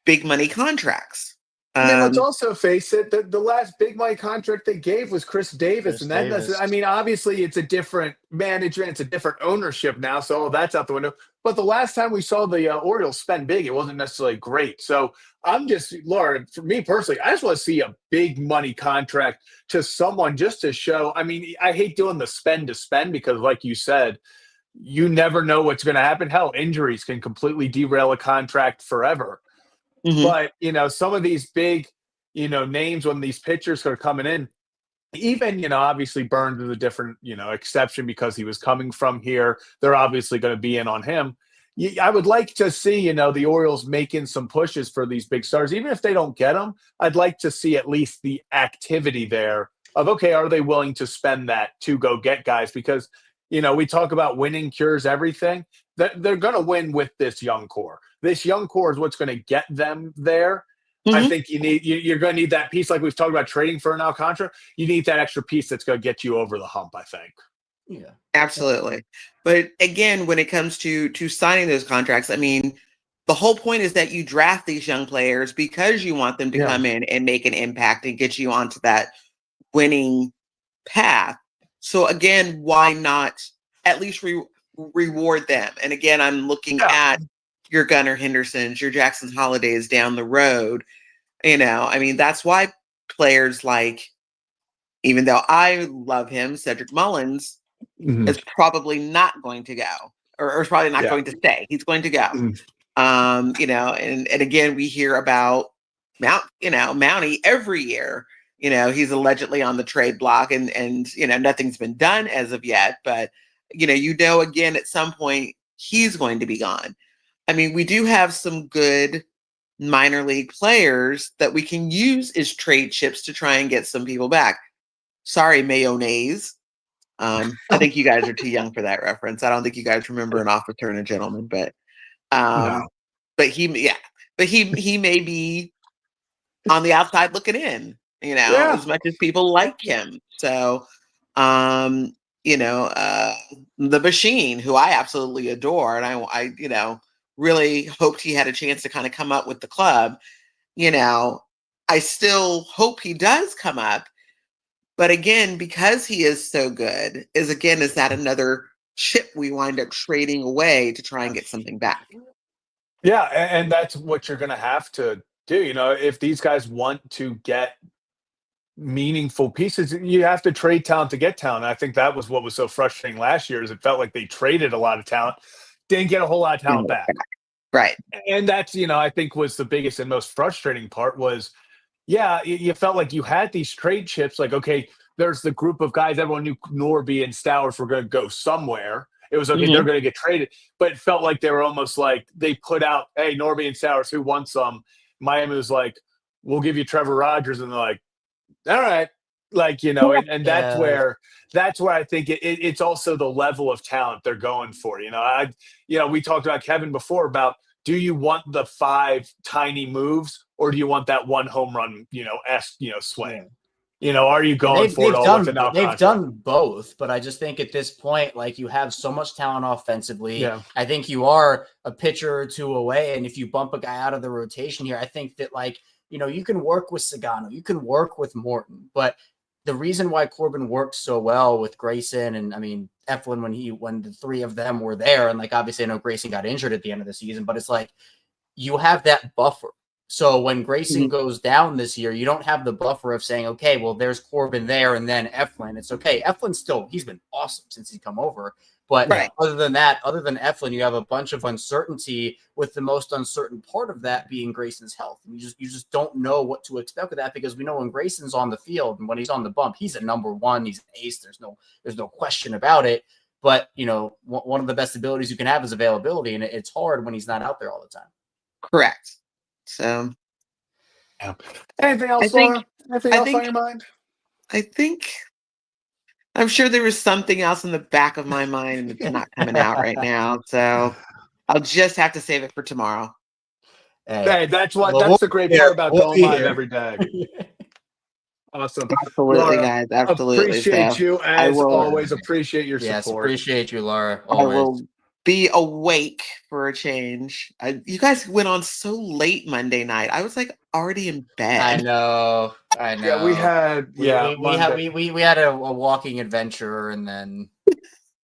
S8: big money contracts.
S1: I mean, let's also face it, the last big money contract they gave was Chris Davis. I mean, obviously it's a different management, it's a different ownership now, so that's out the window. But the last time we saw the Orioles spend big, it wasn't necessarily great. So Laura, for me personally, I just want to see a big money contract to someone just to show. I mean, I hate doing the spend to spend because, like you said, you never know what's going to happen. Hell, injuries can completely derail a contract forever.
S8: Mm-hmm.
S1: But, some of these big, names when these pitchers are coming in, even, obviously Burns is a different, exception because he was coming from here. They're obviously going to be in on him. I would like to see, the Orioles making some pushes for these big stars. Even if they don't get them, I'd like to see at least the activity there of, okay, are they willing to spend that to go get guys? Because, we talk about winning cures everything. They're going to win with this young core. This young core is what's going to get them there. Mm-hmm. I think you're going to need that piece, like we've talked about trading for an Alcantara. You need that extra piece that's going to get you over the hump, I think.
S8: Yeah, absolutely. But again, when it comes to signing those contracts, I mean, the whole point is that you draft these young players because you want them to come in and make an impact and get you onto that winning path. So again, why not at least reward them? And again, I'm looking at your Gunnar Hendersons, your Jackson Holidays down the road. I mean, that's why players like, even though I love him, Cedric Mullins is probably not going to go, or is probably not going to stay. He's going to go. And again, we hear about Mountie every year. He's allegedly on the trade block, and nothing's been done as of yet. But again, at some point he's going to be gone. I mean, we do have some good minor league players that we can use as trade chips to try and get some people back. Sorry, mayonnaise. I think you guys are too young for that reference. I don't think you guys remember An Officer and a Gentleman, but
S1: No.
S8: but he may be on the outside looking in.
S1: Yeah.
S8: as much as people like him. So, the Machine, who I absolutely adore, and I really hoped he had a chance to kind of come up with the club. I still hope he does come up. But again, because he is so good, is that another chip we wind up trading away to try and get something back?
S1: Yeah, and that's what you're gonna have to do. If these guys want to get meaningful pieces, you have to trade talent to get talent. I think that was what was so frustrating last year, is it felt like they traded a lot of talent, didn't get a whole lot of talent back.
S8: Right.
S1: And that's, I think was the biggest and most frustrating part was, yeah, you felt like you had these trade chips. Like, okay, there's the group of guys. Everyone knew Norby and Stowers were going to go somewhere. It was okay. They're going to get traded, but it felt like they were almost like they put out, hey, Norby and Stowers, who wants some? Miami was like, we'll give you Trevor Rogers, and they're like, all right, and that's where I think it's also the level of talent they're going for. We talked about Kevin before about, do you want the 5 tiny moves, or do you want that one home run, swing? Are you going for it all with an out
S2: they've
S1: contract?
S2: done both, but I just think at this point, like, you have so much talent offensively.
S1: Yeah.
S2: I think you are a pitcher or two away, and if you bump a guy out of the rotation here, I think that, like, you can work with Sagano, you can work with Morton, but the reason why Corbin worked so well with Grayson and, I mean, Eflin, when the 3 of them were there, and, like, obviously I know Grayson got injured at the end of the season, but it's like you have that buffer. So when Grayson goes down this year, you don't have the buffer of saying, okay, well, there's Corbin there and then Eflin. It's okay. Eflin's he's been awesome since he's come over. But other than Eflin, you have a bunch of uncertainty, with the most uncertain part of that being Grayson's health. And you just don't know what to expect with that, because we know when Grayson's on the field and when he's on the bump, he's a number one, he's an ace. There's no question about it. But, one of the best abilities you can have is availability, and it's hard when he's not out there all the time.
S8: Correct. So,
S1: yeah. Anything else, Laura? Anything else on your mind?
S8: I think I'm sure there was something else in the back of my mind that's not coming out right now. So I'll just have to save it for tomorrow.
S1: Hey, that's the great part about going live every day. Awesome.
S8: Absolutely,
S1: Laura,
S8: guys. Absolutely.
S1: Appreciate you as always. Appreciate your
S2: Yes,
S1: support.
S2: appreciate you, Laura.
S8: Always. I will be awake for a change. You guys went on so late Monday night. I was like already in bed.
S2: I know.
S1: Yeah, we had
S2: we had a walking adventure, and then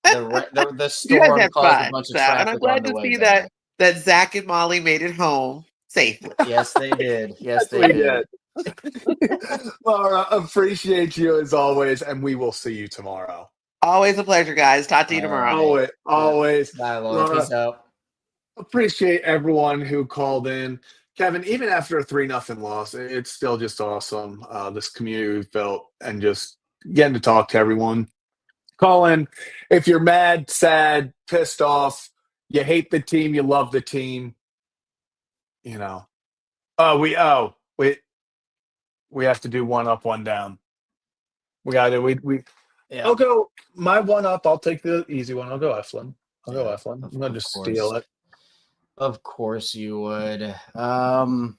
S2: the storm caused a bunch of traffic.
S8: And I'm glad to see that Zach and Molly made it home safely.
S2: Yes, they did. Yes, they did.
S1: Laura, appreciate you as always, and we will see you tomorrow.
S8: Always a pleasure, guys. Talk to you tomorrow.
S1: Always.
S2: Bye, Laura. Peace out.
S1: Appreciate everyone who called in. Kevin, even after a 3-0 loss, it's still just awesome. This community we've built, and just getting to talk to everyone. Call in if you're mad, sad, pissed off, you hate the team, you love the team. We have to do 1 up, 1 down. We got to.
S2: Yeah.
S1: I'll go my 1 up. I'll take the easy one. I'll go Eflin. I'm gonna just steal it.
S2: Of course you would. Well,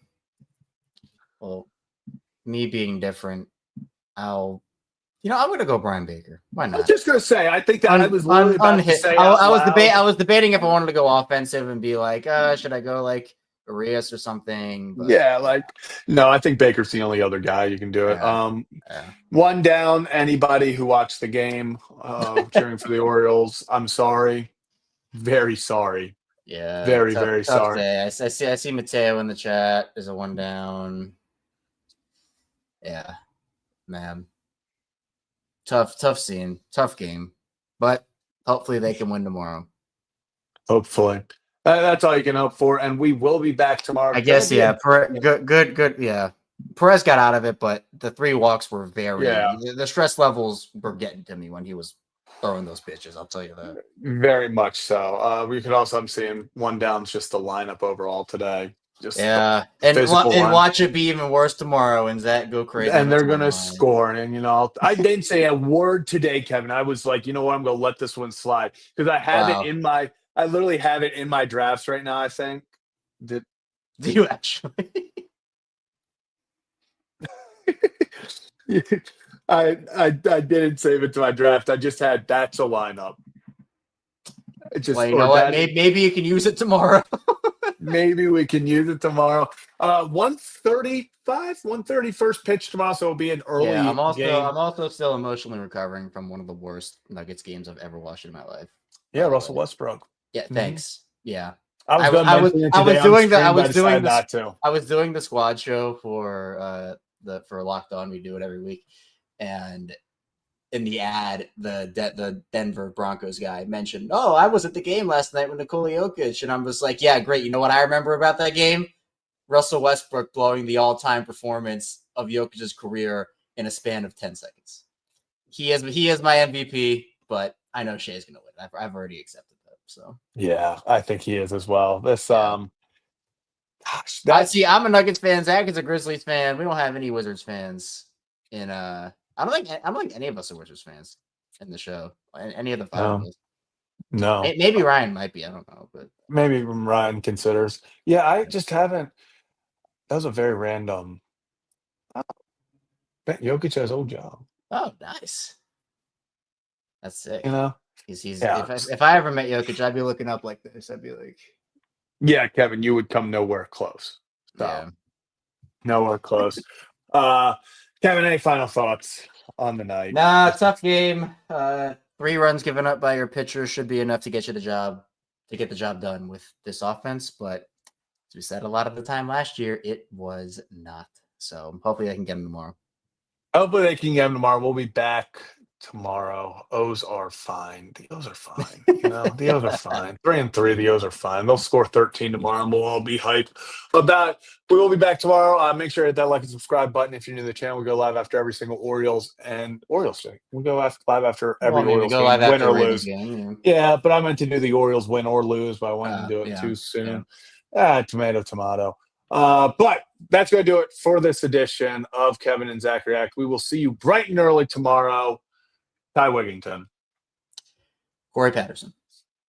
S2: me being different, I'm gonna go Brian Baker. Why not?
S1: I was just gonna say, I think that I was literally about to say
S2: I was debating if I wanted to go offensive and be like, should I go like Arias or something? But,
S1: yeah, no, I think Baker's the only other guy you can do it. 1 down. Anybody who watched the game cheering for the Orioles, I'm sorry, very sorry.
S2: Yeah,
S1: very
S2: tough
S1: sorry.
S2: Day. I see Mateo in the chat. There's a 1 down. Yeah, man. Tough scene, tough game, but hopefully they can win tomorrow.
S1: Hopefully. That's all you can hope for, and we will be back tomorrow.
S2: I guess, yeah. Good. Yeah, Perez got out of it, but the 3 walks were the stress levels were getting to me when he was throwing those pitches. I'll tell you that.
S1: Very much so. We could also, I'm seeing 1 down's just the lineup overall today. Just
S2: and watch it be even worse tomorrow, and Zach go crazy.
S1: And they're gonna score, and I didn't say a word today, Kevin. I was like, you know what, I'm gonna let this one slide because I have it in my. I literally have it in my drafts right now. I think. Do
S2: you actually?
S1: I didn't save it to my draft. I just had that's a lineup. It just
S2: Well, you know what? Maybe you can use it tomorrow.
S1: maybe we can use it tomorrow. 1:35, 1:30 first pitch tomorrow, so it'll be an early
S2: Yeah, I'm
S1: game.
S2: also still emotionally recovering from one of the worst Nuggets games I've ever watched in my life.
S1: Yeah, Russell Westbrook.
S2: Yeah, thanks. Yeah.
S1: I was going to mention it today on stream, but I decided not to.
S2: I was doing the squad show for Locked On. We do it every week, and in the ad, the Denver Broncos guy mentioned, "Oh, I was at the game last night with Nikola Jokic," and I was like, "Yeah, great. You know what I remember about that game? Russell Westbrook blowing the all-time performance of Jokic's career in a span of 10 seconds. He is my MVP, but I know Shea's going to win. I've already accepted that. So
S1: yeah, I think he is as well. This
S2: I'm a Nuggets fan. Zach is a Grizzlies fan. We don't have any Wizards fans in I don't think any of us are Wizards fans in the show. Any of the five of us.
S1: No.
S2: Maybe Ryan might be. I don't know, but
S1: maybe Ryan considers. Yeah, I just haven't. That was a very random. Jokic has old job.
S2: Oh, nice. That's sick.
S1: You know,
S2: if I ever met Jokic, I'd be looking up like this. I'd be like,
S1: yeah, Kevin, you would come nowhere close. So,
S2: yeah,
S1: nowhere close. Kevin, any final thoughts on the night?
S2: Nah, tough game. 3 runs given up by your pitcher should be enough to get the job done with this offense. But as we said a lot of the time last year, it was not. So hopefully I can get him tomorrow.
S1: Hopefully they can get him tomorrow. We'll be back tomorrow. O's are fine. The O's are fine. You know, the O's are fine. 3-3, the O's are fine. They'll score 13 tomorrow, and we'll all be hyped about it. We will be back tomorrow. Make sure to hit that like and subscribe button if you're new to the channel. We go live after every single Orioles thing. We go live after every Orioles game, win or lose. Yeah, but I meant to do the Orioles win or lose, but I wanted to do it too soon. Tomato. But that's going to do it for this edition of Kevin and Zach React. We will see you bright and early tomorrow. Ty Wigington.
S2: Corey Patterson.